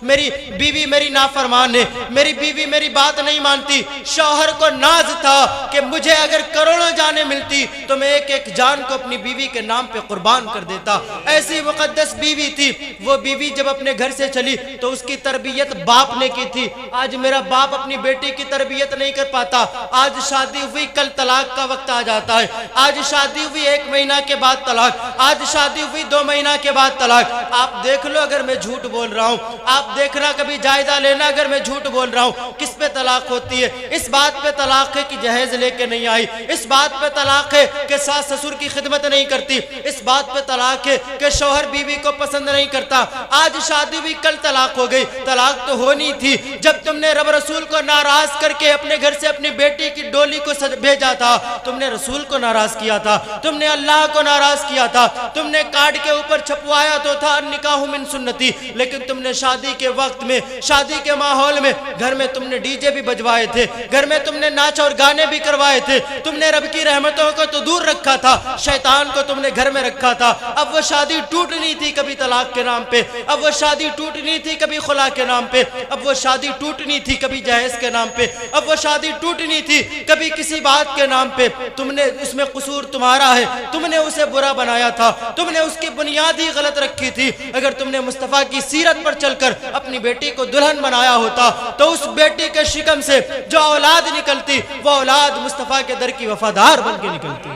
میری بیوی میری نافرمان ہے، میری بیوی میری بات نہیں مانتی۔ شوہر کو ناز تھا کہ مجھے اگر کروڑوں جانیں ملتی تو میں ایک ایک جان کو اپنی بیوی کے نام پہ قربان کر دیتا، ایسی مقدس بیوی تھی۔ وہ بیوی جب اپنے گھر سے چلی تو اس کی تربیت باپ نے کی تھی، آج میرا باپ اپنی بیٹی کی تربیت نہیں کر پاتا، آج شادی ہوئی کل طلاق کا وقت آ جاتا ہے، آج شادی ہوئی 1 مہینہ کے بعد طلاق، آج شادی ہوئی 2 مہینہ کے بعد طلاق۔ آپ دیکھ لو اگر میں جھوٹ بول رہا ہوں، آپ دیکھنا کبھی جائزہ لینا اگر میں جھوٹ بول رہا ہوں۔ کس پہ طلاق ہوتی ہے؟ اس بات پہ طلاق ہے کہ جہیز لے کے نہیں آئی، اس بات پہ طلاق ہے کہ ساس سسر کی خدمت نہیں کرتی، اس بات پہ طلاق ہے کہ شوہر بیوی کو پسند نہیں کرتا۔ آج شادی ہوئی کل طلاق ہو گئی، طلاق تو ہونی تھی جب تم نے رب رسول کو ناراض کر کے اپنے گھر سے اپنی بیٹی کی ڈولی کو بھیجا تھا، تم نے رسول کو ناراض کیا تھا، تم نے اللہ کو ناراض کیا تھا، تم نے کارڈ کے اوپر چھپوایا تو تھا نکاح من سنتی، لیکن تم نے شادی کے وقت میں، شادی کے ماحول میں گھر میں تم نے ڈی جے بھی بجوائے تھے، گھر میں تم نے ناچ اور گانے بھی کروائے تھے، تم نے رب کی رحمتوں کو تو دور رکھا تھا، شیطان کو تم نے گھر میں رکھا تھا۔ اب وہ شادی ٹوٹنی تھی کبھی طلاق کے نام پہ، اب وہ شادی ٹوٹنی تھی کبھی خلا کے نام پہ، اب وہ شادی ٹوٹنی تھی کبھی جہیز کے نام پہ، اب وہ شادی ٹوٹنی تھی کبھی کسی بات کے نام پہ۔ تم نے اس میں قصور تمہارا ہے، تم نے اسے برا بنایا تھا، تم نے اس کی بنیاد ہی غلط رکھی تھی۔ اگر تم نے مصطفیٰ کی سیرت پر چل کر اپنی بیٹی کو دلہن بنایا ہوتا تو اس بیٹی کے شکم سے جو اولاد نکلتی وہ اولاد مصطفیٰ کے در کی وفادار بن کے نکلتی۔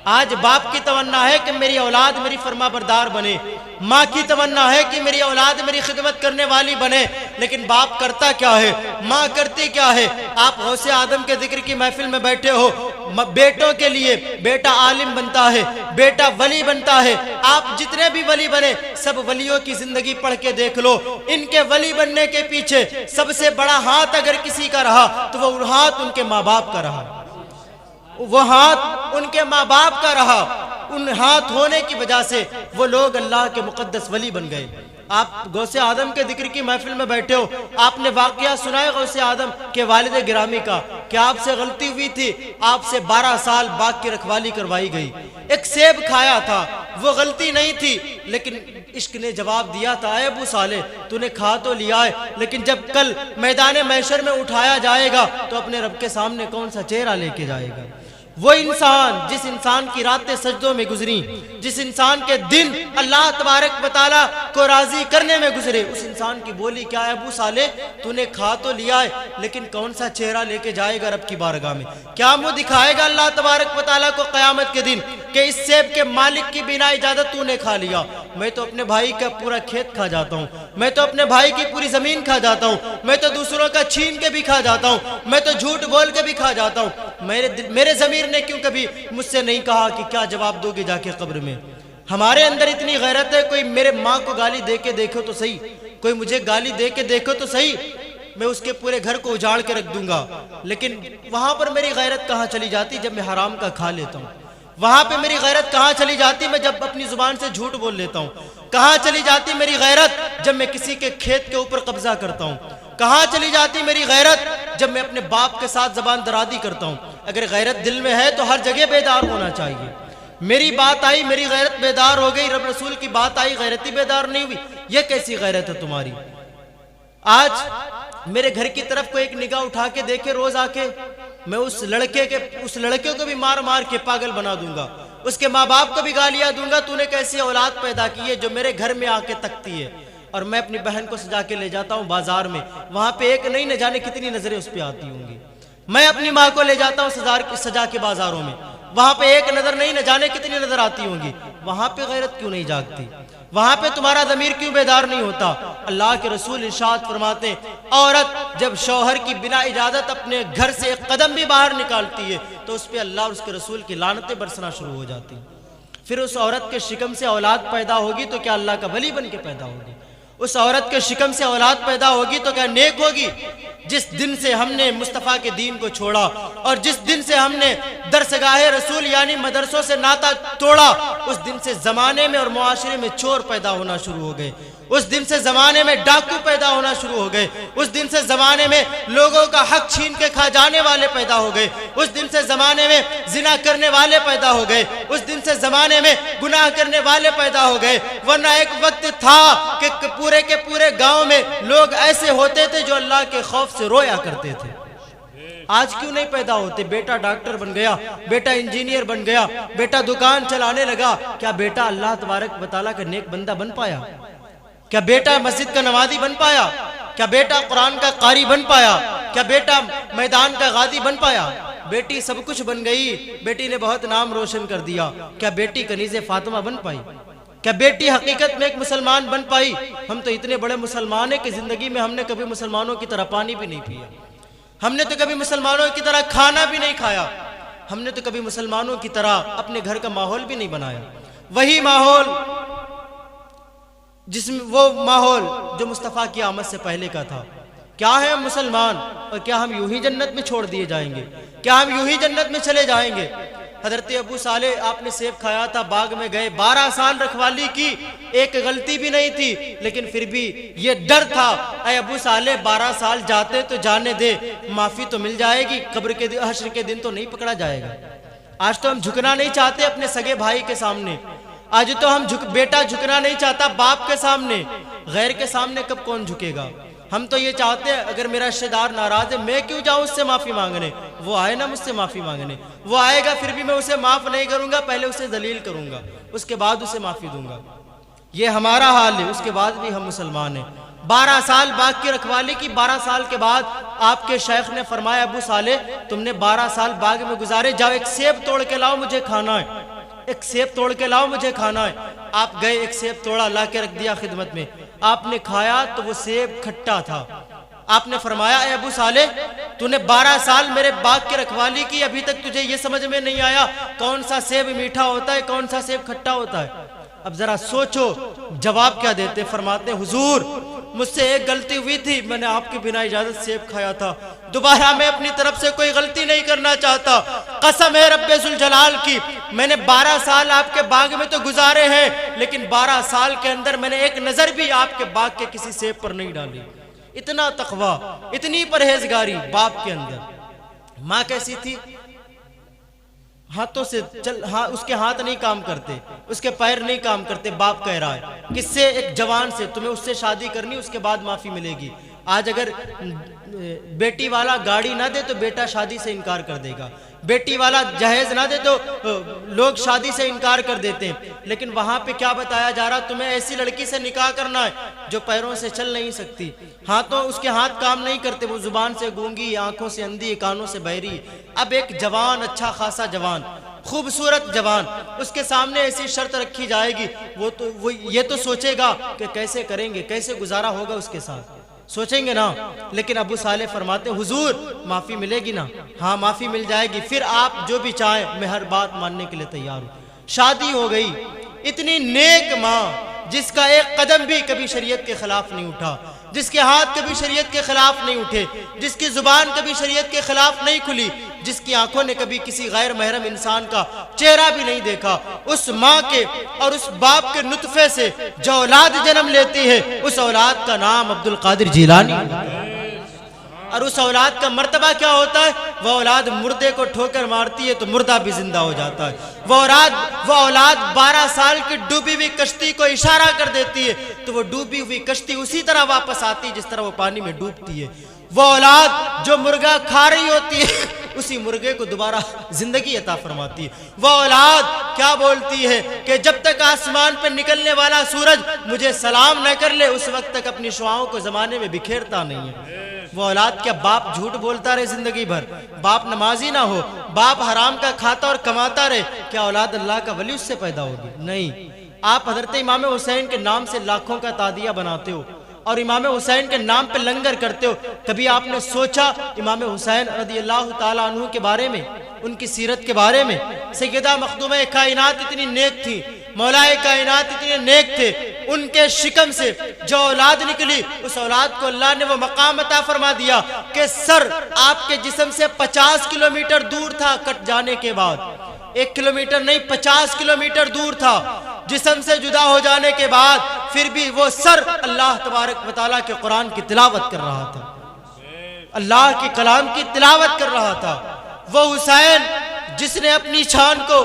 آج باپ کی تمنا ہے کہ میری اولاد میری فرما بردار بنے، ماں کی تمنا ہے کہ میری اولاد میری خدمت کرنے والی بنے، لیکن باپ کرتا کیا ہے، ماں کرتی کیا ہے؟ آپ غوث آدم کے ذکر کی محفل میں بیٹھے ہو، بیٹوں کے لیے بیٹا عالم بنتا ہے، بیٹا ولی بنتا ہے۔ آپ جتنے بھی ولی بنے سب ولیوں کی زندگی پڑھ کے دیکھ لو، ان کے ولی بننے کے پیچھے سب سے بڑا ہاتھ اگر کسی کا رہا تو وہ ہاتھ ان کے ماں باپ کا رہا، وہ ہاتھ ان کے ماں باپ کا رہا۔ ان ہاتھ ہونے کی وجہ سے وہ لوگ اللہ کے مقدس ولی بن گئے۔ آپ غوث آدم کے ذکر کی محفل میں بیٹھے ہو، آپ نے واقعہ سنا ہے غوث آدم کے والد گرامی کا کہ آپ سے غلطی ہوئی تھی، آپ سے 12 سال باغ کی رکھوالی کروائی گئی، ایک سیب کھایا تھا، وہ غلطی نہیں تھی، لیکن عشق نے جواب دیا تھا، اے ابو صالح تو نے کھا تو لیا ہے، لیکن جب کل میدان محشر میں اٹھایا جائے گا تو اپنے رب کے سامنے کون سا چہرہ لے کے جائے گا؟ وہ انسان جس انسان کی راتیں سجدوں میں گزری، جس انسان کے دن اللہ تبارک و تعالیٰ کو راضی کرنے میں گزرے، اس انسان کی بولی کیا ہے؟ ابو صالح تو نے کھا تو لیا ہے، لیکن کون سا چہرہ لے کے جائے گا رب کی بارگاہ میں؟ کیا منہ دکھائے گا اللہ تبارک و تعالیٰ کو قیامت کے دن کہ اس سیب کے مالک کی بنا اجازت تو نے کھا لیا؟ میں تو اپنے بھائی کا پورا کھیت کھا جاتا ہوں، میں تو اپنے بھائی کی پوری زمین کھا جاتا ہوں، میں تو دوسروں کا چھین کے بھی کھا جاتا ہوں، میں تو جھوٹ بول کے بھی کھا جاتا ہوں۔ میرے ضمیر نے کیوں کبھی مجھ سے نہیں کہا کہ کیا جواب دو گے جا کے قبر میں؟ ہمارے اندر اتنی غیرت ہے، کوئی میرے ماں کو گالی دے کے دیکھو تو صحیح، کوئی مجھے گالی دے کے دیکھو تو صحیح، میں اس کے پورے گھر کو اجاڑ کے رکھ دوں گا، لیکن وہاں پر میری غیرت کہاں چلی جاتی جب میں حرام کا کھا لیتا ہوں؟ وہاں پہ میری غیرت کہاں چلی جاتی میں جب اپنی زبان سے جھوٹ بول لیتا ہوں؟ کہاں چلی جاتی میری غیرت جب میں کسی کے کھیت کے اوپر قبضہ کرتا ہوں؟ کہاں چلی جاتی میری غیرت جب میں اپنے باپ کے ساتھ زبان درازی کرتا ہوں؟ اگر غیرت دل میں ہے تو ہر جگہ بیدار ہونا چاہیے۔ میری بات آئی میری غیرت بیدار ہو گئی، رب رسول کی بات آئی غیرتی بیدار نہیں ہوئی، یہ کیسی غیرت ہے تمہاری؟ آج میرے گھر کی طرف کو ایک نگاہ اٹھا کے دیکھے روز آ کے، میں اس لڑکے کو بھی مار مار کے پاگل بنا دوں گا، اس کے ماں باپ کو بھی گالیاں دوں گا، تو نے کیسی اولاد پیدا کی ہے جو میرے گھر میں آ کے تکتی ہے؟ اور میں اپنی بہن کو سجا کے لے جاتا ہوں بازار میں، وہاں پہ ایک نہیں نہ جانے کتنی نظریں اس پہ آتی ہوں گی۔ میں اپنی ماں کو لے جاتا ہوں سجا کے بازاروں میں، وہاں پہ ایک نظر نہیں نہ جانے کتنی نظر آتی ہوں گی۔ وہاں پہ غیرت کیوں نہیں جاگتی؟ وہاں پہ تمہارا ضمیر کیوں بیدار نہیں ہوتا؟ اللہ کے رسول ارشاد فرماتے ہیں عورت جب شوہر کی بنا اجازت اپنے گھر سے ایک قدم بھی باہر نکالتی ہے تو اس پہ اللہ اور اس کے رسول کی لعنتیں برسنا شروع ہو جاتی ہیں۔ پھر اس عورت کے شکم سے اولاد پیدا ہوگی تو کیا اللہ کا ولی بن کے پیدا ہوگی؟ اس عورت کے شکم سے اولاد پیدا ہوگی تو کیا نیک ہوگی؟ جس دن سے ہم نے مصطفیٰ کے دین کو چھوڑا اور جس دن سے ہم نے درسگاہ رسول یعنی مدرسوں سے ناتا توڑا، اس دن سے زمانے میں اور معاشرے میں چور پیدا ہونا شروع ہو گئے، اس دن سے زمانے میں ڈاکو پیدا ہونا شروع ہو گئے، اس دن سے زمانے میں لوگوں کا حق چھین کے کھا جانے والے پیدا ہو گئے، اس دن سے زمانے میں زنا کرنے والے پیدا ہو گئے، اس دن سے زمانے میں گناہ کرنے والے پیدا ہو گئے۔ ورنہ ایک وقت تھا کہ پورے کے پورے گاؤں میں لوگ ایسے ہوتے تھے جو اللہ کے خوف سے رویا کرتے تھے۔ آج کیوں نہیں پیدا ہوتے؟ بیٹا ڈاکٹر بن گیا، بیٹا انجینئر بن گیا، بیٹا دکان چلانے لگا، کیا بیٹا اللہ تبارک و تعالیٰ کا نیک بندہ بن پایا؟ کیا بیٹا مسجد کا نمازی بن پایا؟ کیا بیٹا قرآن کا قاری بن پایا؟ کیا بیٹا میدان کا غازی بن پایا؟ بیٹی سب کچھ بن گئی، بیٹی نے بہت نام روشن کر دیا، کیا بیٹی کنیز فاطمہ بن پائی؟ کیا بیٹی حقیقت میں ایک مسلمان بن پائی؟ ہم تو اتنے بڑے مسلمان ہیں کہ زندگی میں ہم نے کبھی مسلمانوں کی طرح پانی بھی نہیں پیا، ہم نے تو کبھی مسلمانوں کی طرح کھانا بھی نہیں کھایا، ہم نے تو کبھی مسلمانوں کی طرح اپنے گھر کا ماحول بھی نہیں بنایا، وہی ماحول وہ ماحول جو مصطفیٰ کی آمد سے پہلے کا تھا۔ کیا ہے ہم مسلمان اور کیا ہم یوں ہی جنت میں چھوڑ دیے جائیں گے؟ کیا ہم یوں ہی جنت میں چلے جائیں گے؟ حضرت ابو صالح آپ نے سیب کھایا تھا، باغ میں گئے، 12 سال رکھوالی کی، ایک غلطی بھی نہیں تھی، لیکن پھر بھی یہ ڈر تھا اے ابو صالح 12 سال جاتے تو جانے دے، معافی تو مل جائے گی، قبر کے حشر کے دن تو نہیں پکڑا جائے گا۔ آج تو ہم جھکنا نہیں چاہتے اپنے سگے بھائی کے سامنے، آج تو ہم بیٹا جھکنا نہیں چاہتا باپ کے سامنے، غیر کے سامنے کب کون جھکے گا؟ ہم تو یہ چاہتے ہیں اگر میرا رشتہ دار ناراض ہے میں کیوں جاؤں اس سے معافی مانگنے، وہ آئے نا مجھ سے معافی مانگنے، وہ آئے گا پھر بھی میں اسے معاف نہیں کروں گا، پہلے اسے ذلیل کروں گا، اس کے بعد اسے معافی دوں گا۔ یہ ہمارا حال ہے، اس کے بعد بھی ہم مسلمان ہیں۔ 12 سال باغ کی رکھوالی کی، 12 سال کے بعد آپ کے شیخ نے فرمایا ابو صالح تم نے 12 سال باغ میں گزارے، جاؤ ایک سیب توڑ کے لاؤ مجھے کھانا ہے، ایک سیب توڑ کے لاؤ مجھے کھانا ہے۔ آپ گئے، ایک سیب توڑا، لا کے رکھ دیا خدمت میں، آپ نے کھایا تو وہ سیب کھٹا تھا۔ آپ نے فرمایا اے ابو صالح تو نے 12 سال میرے باغ کی رکھوالی کی، ابھی تک تجھے یہ سمجھ میں نہیں آیا کون سا سیب میٹھا ہوتا ہے کون سا سیب کھٹا ہوتا ہے؟ اب ذرا سوچو جواب کیا دیتے؟ فرماتے حضور مجھ سے ایک غلطی ہوئی تھی، میں نے آپ کی بنا اجازت سیب کھایا تھا، دوبارہ میں اپنی طرف سے کوئی غلطی نہیں کرنا چاہتا، قسم ہے رب ذوالجلال کی میں نے 12 سال آپ کے باغ میں تو گزارے ہیں، لیکن 12 سال کے اندر میں نے ایک نظر بھی آپ کے باغ کے کسی سیب پر نہیں ڈالی۔ اتنا تقویٰ، اتنی پرہیزگاری باپ کے اندر۔ ماں کیسی تھی؟ ہاتھوں سے اس کے ہاتھ نہیں کام کرتے، اس کے پیر نہیں کام کرتے، باپ کہہ رہا ہے کس سے؟ ایک جوان سے، تمہیں اس سے شادی کرنی اس کے بعد معافی ملے گی۔ آج اگر بیٹی والا گاڑی نہ دے تو بیٹا شادی سے انکار کر دے گا، بیٹی والا جہیز نہ دے تو لوگ شادی سے انکار کر دیتے ہیں، لیکن وہاں پہ کیا بتایا جا رہا؟ تمہیں ایسی لڑکی سے نکاح کرنا ہے جو پیروں سے چل نہیں سکتی، ہاتھوں اس کے ہاتھ کام نہیں کرتے، وہ زبان سے گونگی، آنکھوں سے اندھی، کانوں سے بہری۔ اب ایک جوان، اچھا خاصا جوان، خوبصورت جوان، اس کے سامنے ایسی شرط رکھی جائے گی، وہ یہ تو سوچے گا کہ کیسے کریں گے، کیسے گزارا ہوگا اس کے ساتھ، سوچیں گے نا۔ لیکن ابو صالح فرماتے حضور معافی ملے گی نا؟ ہاں معافی مل جائے گی، پھر آپ جو بھی چاہیں میں ہر بات ماننے کے لیے تیار ہوں۔ شادی ہو گئی، اتنی نیک ماں جس کا ایک قدم بھی کبھی شریعت کے خلاف نہیں اٹھا، جس کے ہاتھ کبھی شریعت کے خلاف نہیں اٹھے، جس کی زبان کبھی شریعت کے خلاف نہیں کھلی، جس کی آنکھوں نے کبھی کسی غیر محرم انسان کا چہرہ بھی نہیں دیکھا، اس ماں کے اور اس باپ کے نطفے سے جو اولاد جنم لیتی ہے، اس اولاد کا نام عبد القادر جیلانی، اور اس اولاد کا مرتبہ کیا ہوتا ہے؟ وہ اولاد مردے کو ٹھوکر مارتی ہے تو مردہ بھی زندہ ہو جاتا ہے، وہ اولاد 12 سال کی ڈوبی ہوئی کشتی کو اشارہ کر دیتی ہے تو وہ ڈوبی ہوئی کشتی اسی طرح واپس آتی ہے جس طرح وہ پانی میں ڈوبتی ہے، وہ اولاد جو مرغا کھا رہی ہوتی ہے اسی مرغے کو دوبارہ زندگی عطا فرماتی ہے، وہ اولاد کیا بولتی ہے کہ جب تک آسمان پہ نکلنے والا سورج مجھے سلام نہ کر لے اس وقت تک اپنی شعاؤں کو زمانے میں بکھیرتا نہیں ہے۔ وہ اولاد کیا باپ جھوٹ بولتا رہے زندگی بھر، باپ نمازی نہ ہو، باپ حرام کا کھاتا اور کماتا رہے، کیا اولاد اللہ کا ولی اس سے پیدا ہوگی؟ نہیں۔ آپ حضرت امام حسین کے نام سے لاکھوں کا تادیہ بناتے ہو اور امام حسین کے نام پہ لنگر کرتے ہو، کبھی آپ نے سوچا امام حسین رضی اللہ تعالیٰ عنہ کے بارے میں، ان کی سیرت کے بارے میں؟ سیدہ مخدومہ کائنات اتنی نیک تھی، مولا کائنات اتنے نیک تھے، ان کے شکم سے جو اولاد نکلی اس اولاد کو اللہ نے وہ مقام عطا فرما دیا کہ سر آپ کے جسم سے 50 کلومیٹر دور تھا کٹ جانے کے بعد، 1 کلومیٹر نہیں 50 کلومیٹر دور تھا جسم سے جدا ہو جانے کے بعد، پھر بھی وہ سر اللہ تبارک و تعالیٰ کے قرآن کی تلاوت کر رہا تھا، اللہ کے کلام کی تلاوت کر رہا تھا۔ وہ حسین جس نے اپنی جان کو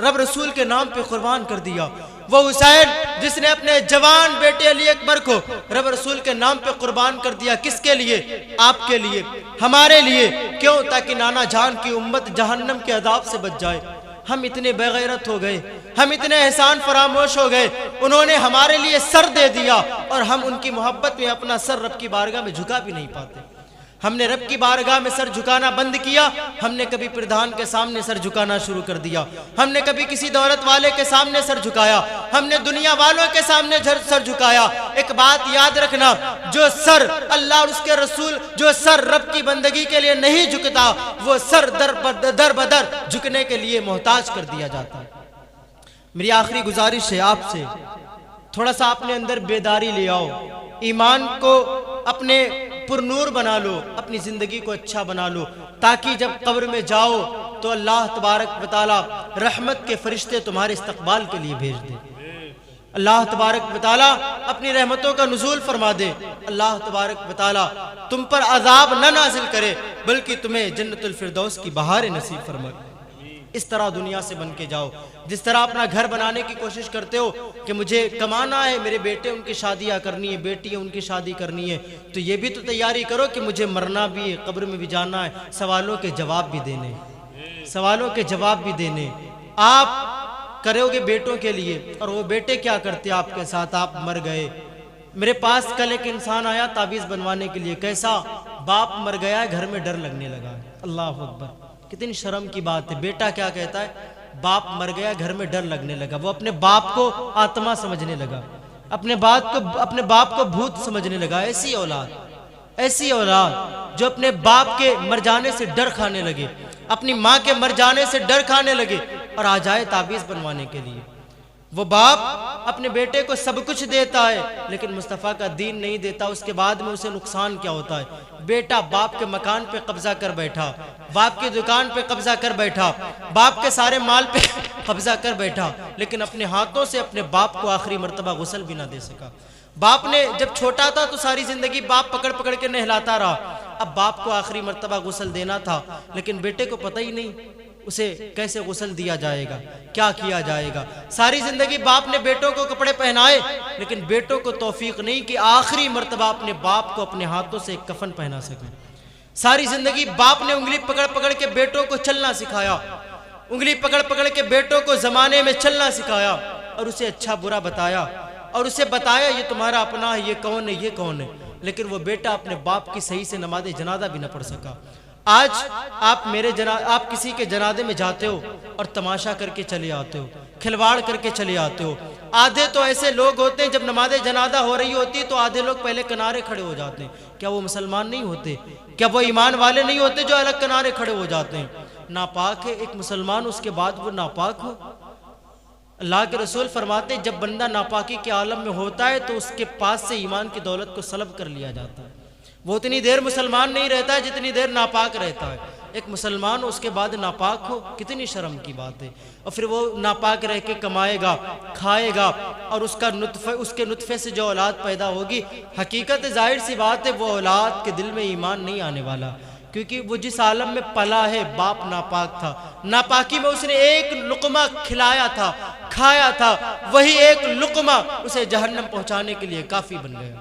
رب رسول کے نام پہ قربان کر دیا، وہ حسین جس نے اپنے جوان بیٹے علی اکبر کو رب رسول کے نام پہ قربان کر دیا، کس کے لیے؟ آپ کے لیے، ہمارے لیے، کیوں؟ تاکہ نانا جان کی امت جہنم کے عذاب سے بچ جائے۔ ہم اتنے بے غیرت ہو گئے، ہم اتنے احسان فراموش ہو گئے، انہوں نے ہمارے لیے سر دے دیا اور ہم ان کی محبت میں اپنا سر رب کی بارگاہ میں جھکا بھی نہیں پاتے۔ ہم نے رب کی بارگاہ میں سر جھکانا بند کیا، ہم نے کبھی پردھان کے سامنے سر جھکانا شروع کر دیا، ہم نے کبھی کسی دولت والے کے سامنے سر جھکایا، ہم نے دنیا والوں کے سامنے سر جھکایا۔ ایک بات یاد رکھنا، جو سر اللہ اور اس کے رسول، جو سر رب کی بندگی کے لیے نہیں جھکتا، وہ سر در بدر جھکنے کے لیے محتاج کر دیا جاتا ہے۔ میری آخری گزارش ہے آپ سے، تھوڑا سا اپنے اندر بیداری لے آؤ، ایمان کو اپنے پر نور بنا لو، اپنی زندگی کو اچھا بنا لو، تاکہ جب قبر میں جاؤ تو اللہ تبارک و تعالی رحمت کے فرشتے تمہارے استقبال کے لیے بھیج دے، اللہ تبارک و تعالی اپنی رحمتوں کا نزول فرما دے، اللہ تبارک و تعالی تم پر عذاب نہ نازل کرے بلکہ تمہیں جنت الفردوس کی بہاریں نصیب فرمائے۔ اس طرح دنیا سے بن کے جاؤ، جس طرح اپنا گھر بنانے کی کوشش کرتے ہو کہ مجھے کمانا ہے، میرے بیٹے ان کی شادیاں کرنی ہے، بیٹی ان کی شادی کرنی ہے، تو یہ بھی تو تیاری کرو کہ مجھے مرنا بھی ہے، قبر میں بھی جانا ہے، سوالوں کے جواب بھی دینے، سوالوں کے جواب بھی دینے۔ آپ کرو گے بیٹوں کے لیے، اور وہ بیٹے کیا کرتے آپ کے ساتھ؟ آپ مر گئے۔ میرے پاس کل ایک انسان آیا تعویذ بنوانے کے لیے، کیسا؟ باپ مر گیا، گھر میں ڈر لگنے لگا۔ اللہ اکبر، کتنی شرم کی بات ہے۔ بیٹا کیا کہتا ہے؟ باپ مر گیا، گھر میں ڈر لگنے لگا۔ وہ اپنے باپ کو آتما سمجھنے لگا، اپنے باپ کو بھوت سمجھنے لگا۔ ایسی اولاد جو اپنے باپ کے مر جانے سے ڈر کھانے لگے، اپنی ماں کے مر جانے سے ڈر کھانے لگے اور آ جائے تعویذ بنوانے کے لیے۔ وہ باپ اپنے بیٹے کو سب کچھ دیتا ہے لیکن مصطفیٰ کا دین نہیں دیتا، اس کے بعد میں اسے نقصان کیا ہوتا ہے؟ بیٹا باپ کے مکان پہ قبضہ کر بیٹھا، باپ کی دکان پہ قبضہ کر بیٹھا، باپ کے سارے مال پہ قبضہ کر بیٹھا، لیکن اپنے ہاتھوں سے اپنے باپ کو آخری مرتبہ غسل بھی نہ دے سکا۔ باپ نے جب چھوٹا تھا تو ساری زندگی باپ پکڑ پکڑ کے نہلاتا رہا، اب باپ کو آخری مرتبہ غسل دینا تھا لیکن بیٹے کو پتہ ہی نہیں اسے کیسے غسل دیا جائے گا، کیا کیا جائے گا۔ ساری زندگی باپ نے بیٹوں کو کپڑے پہنائے لیکن بیٹوں کو توفیق نہیں کہ آخری مرتبہ اپنے باپ کو اپنے ہاتھوں سے ایک کفن پہنا سکیں۔ ساری زندگی باپ نے انگلی پکڑ پکڑ کے بیٹوں کو چلنا سکھایا، انگلی پکڑ پکڑ کے بیٹوں کو زمانے میں چلنا سکھایا، اور اسے اچھا برا بتایا، اور اسے بتایا یہ تمہارا اپنا ہے، یہ کون ہے، یہ کون ہے، لیکن وہ بیٹا اپنے باپ کی صحیح سے نماز جنازہ بھی نہ پڑھ سکا۔ آج آپ کسی کے جنازے میں جاتے ہو اور تماشا کر کے چلے آتے ہو، کھلواڑ کر کے چلے آتے ہو۔ آدھے تو ایسے لوگ ہوتے ہیں جب نماز جنازہ ہو رہی ہوتی ہے تو آدھے لوگ پہلے کنارے کھڑے ہو جاتے ہیں۔ کیا وہ مسلمان نہیں ہوتے؟ کیا وہ ایمان والے نہیں ہوتے جو الگ کنارے کھڑے ہو جاتے ہیں؟ ناپاک ہے ایک مسلمان، اس کے بعد وہ ناپاک ہو۔ اللہ کے رسول فرماتے ہیں جب بندہ ناپاکی کے عالم میں ہوتا ہے تو اس کے پاس سے ایمان کی دولت کو سلب کر لیا جاتا ہے۔ وہ اتنی دیر مسلمان نہیں رہتا ہے جتنی دیر ناپاک رہتا ہے۔ ایک مسلمان اس کے بعد ناپاک ہو، کتنی شرم کی بات ہے۔ اور پھر وہ ناپاک رہ کے کمائے گا، کھائے گا، اور اس کے نطفے سے جو اولاد پیدا ہوگی، حقیقت ظاہر سی بات ہے وہ اولاد کے دل میں ایمان نہیں آنے والا، کیونکہ وہ جس عالم میں پلا ہے باپ ناپاک تھا، ناپاکی میں اس نے ایک لقمہ کھلایا تھا، کھایا تھا، وہی ایک لقمہ اسے جہنم پہنچانے کے لیے کافی بن گیا۔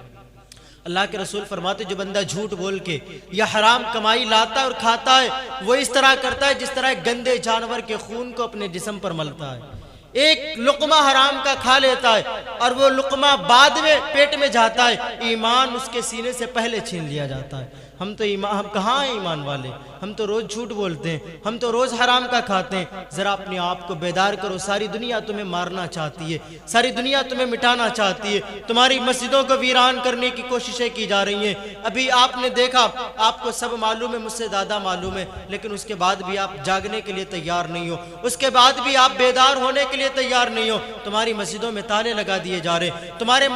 اللہ کے رسول فرماتے جو بندہ جھوٹ بول کے یا حرام کمائی لاتا ہے اور کھاتا ہے وہ اس طرح کرتا ہے جس طرح ایک گندے جانور کے خون کو اپنے جسم پر ملتا ہے۔ ایک لقمہ حرام کا کھا لیتا ہے اور وہ لقمہ بعد میں پیٹ میں جاتا ہے، ایمان اس کے سینے سے پہلے چھین لیا جاتا ہے۔ ہم کہاں ہیں ایمان والے؟ ہم تو روز جھوٹ بولتے ہیں، ہم تو روز حرام کا کھاتے ہیں۔ ذرا اپنے آپ کو بیدار کرو، ساری دنیا تمہیں مارنا چاہتی ہے، ساری دنیا تمہیں مٹانا چاہتی ہے، تمہاری مسجدوں کو ویران کرنے کی کوششیں کی جا رہی ہیں۔ ابھی آپ نے دیکھا، آپ کو سب معلوم ہے، مجھ سے زیادہ معلوم ہے، لیکن اس کے بعد بھی آپ جاگنے کے لیے تیار نہیں ہو، اس کے بعد بھی آپ بیدار ہونے کے لیے تیار نہیں ہو۔ تمہاری مسجدوں میں تالے لگا دیے جا رہے، تمہارے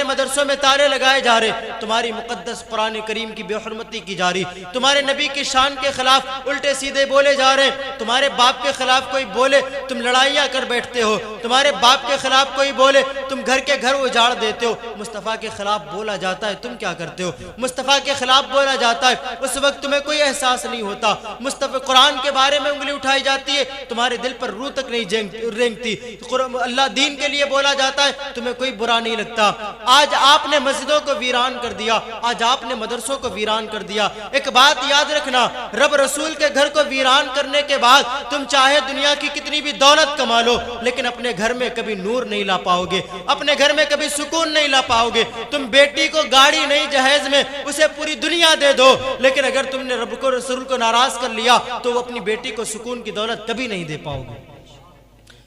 مدرسوں میں تالے لگائے جا رہے، تمہاری مقدس قرآن کریم کی بے حرمتی کی جا رہی، تمہارے نبی کی شان کے خلاف الٹے سیدھے بولے جا رہے، تمہارے باپ کے خلاف کوئی بولے تم لڑائیاں کر بیٹھتے ہو، تمہارے باپ کے خلاف کوئی بولے تم گھر کے گھر اجاڑ دیتے ہو۔ مصطفیٰ کے خلاف بولا جاتا ہے تم کیا کرتے ہو؟ مصطفیٰ کے خلاف بولا جاتا ہے اس وقت تمہیں کوئی احساس نہیں ہوتا، مصطفیٰ قرآن کے بارے میں انگلی اٹھائی جاتی ہے تمہارے دل پر روح تک نہیں رینگتی، اللہ دین کے لیے بولا جاتا ہے تمہیں کوئی برا نہیں لگتا۔ آج آپ نے مسجدوں کو ویران کر دیا، آج آپ نے مدرسوں کو ویران کر دیا۔ ایک بات یاد رکھنا، رب رسول کے گھر کو ویران کرنے کے بعد تم چاہے دنیا کی کتنی بھی دولت کما لو لیکن اپنے گھر میں کبھی نور نہیں لا پاؤ گے، اپنے گھر میں کبھی سکون نہیں لا پاؤ گے۔ تم بیٹی کو گاڑی نہیں جہیز میں اسے پوری دنیا دے دو، لیکن اگر تم نے رب کو رسول کو ناراض کر لیا تو وہ اپنی بیٹی کو سکون کی دولت کبھی نہیں دے پاؤ گے۔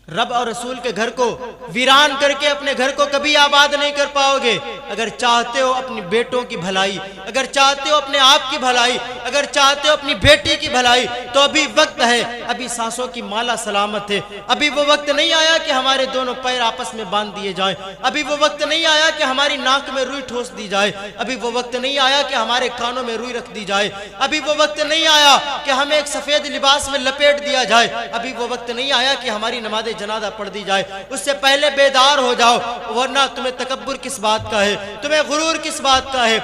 رب اور رسول کے گھر کو ویران کر کے اپنے گھر کو کبھی آباد نہیں کر پاؤ گے۔ اگر چاہتے ہو اپنی بیٹوں کی بھلائی، اگر چاہتے ہو اپنے آپ کی بھلائی، اگر چاہتے ہو اپنی بیٹی کی بھلائی تو ابھی وقت ہے، ابھی سانسوں کی مالا سلامت ہے۔ ابھی وہ وقت نہیں آیا کہ ہمارے دونوں پیر آپس میں باندھ دیے جائیں، ابھی وہ وقت نہیں آیا کہ ہماری ناک میں روئی ٹھوس دی جائے، ابھی وہ وقت نہیں آیا کہ ہمارے کانوں میں روئی رکھ دی جائے، ابھی وہ وقت نہیں آیا کہ ہمیں ایک سفید لباس میں لپیٹ دیا جائے، ابھی وہ وقت نہیں آیا کہ ہماری نماز جنازہ پڑھ دی جائے۔ اس سے پہلے بیدار ہو جاؤ، ورنہ تمہیں تکبر کس بات کا ہے، تمہیں غرور کس بات کا ہے؟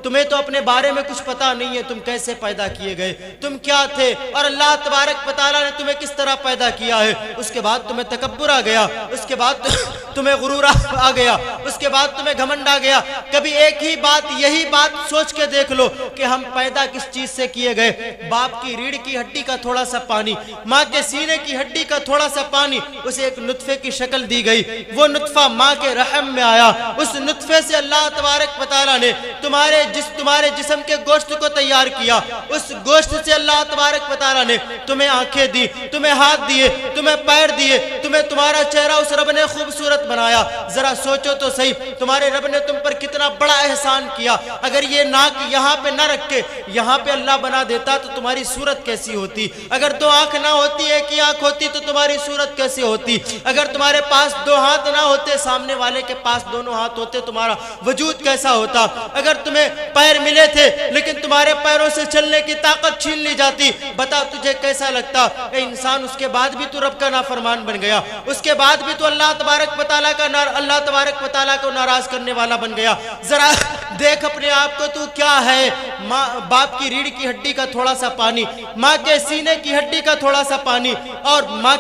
تمہیں تو اپنے بارے میں کچھ پتا نہیں ہے، تم کیسے پیدا کیے گئے، تم کیا تھے، اور اللہ تبارک و تعالیٰ نے تمہیں کس طرح پیدا کیا ہے۔ اس کے بعد تمہیں تکبر آ گیا، اس کے بعد تمہیں غرور آ گیا، اس کے بعد تمہیں گھمنڈ آ گیا۔ کبھی ایک ہی بات، یہی بات سوچ کے دیکھ لو کہ ہم پیدا کس چیز سے کیے گئے۔ باپ کی ریڑھ کی ہڈی کا تھوڑا سا پانی، ماں کے سینے کی ہڈی کا تھوڑا سا پانی، اسے ایک نطفے کی شکل دی گئی، وہ نطفہ ماں کے رحم میں آیا، اس نطفے سے اللہ تبارک و تعالیٰ نے تمہارے جسم کے گوشت کو تیار کیا، اس گوشت سے اللہ تبارک و تعالیٰ نے تمہیں آنکھیں دی، تمہیں ہاتھ دیے، تمہیں پیر دیے، تمہارا چہرہ اس رب نے خوبصورت بنایا۔ ذرا سوچو تو صحیح، تمہارے رب نے تم پر کتنا بڑا احسان کیا۔ اگر یہ ناک یہاں پہ نہ رکھ کے یہاں پہ اللہ بنا دیتا تو تمہاری صورت کیسی ہوتی؟ اگر دو آنکھ نہ ہوتی، ایک ہی آنکھ ہوتی تو تمہاری صورت کیسے ہوتی؟ اگر تمہارے پاس دو ہاتھ نہ ہوتے، سامنے والے کے پاس دونوں ہاتھ ہوتے، تمہارا وجود کیسا ہوتا؟ اگر تمہیں پیر ملے تھے لیکن تمہارے پیروں سے چلنے کی طاقت چھین لی جاتی، بتا تجھے کیسا لگتا؟ اے انسان، اس کے بعد بھی تو رب کا نافرمان بن گیا، اس کے بعد بھی تو اللہ تبارک و تعالیٰ کو ناراض کرنے والا بن گیا۔ ذرا دیکھ اپنے آپ کو تو کیا ہے. باپ کی ریڑھ کی ہڈی کا تھوڑا سا پانی, ماں کے سینے کی ہڈی کا تھوڑا سا پانی, اور ماں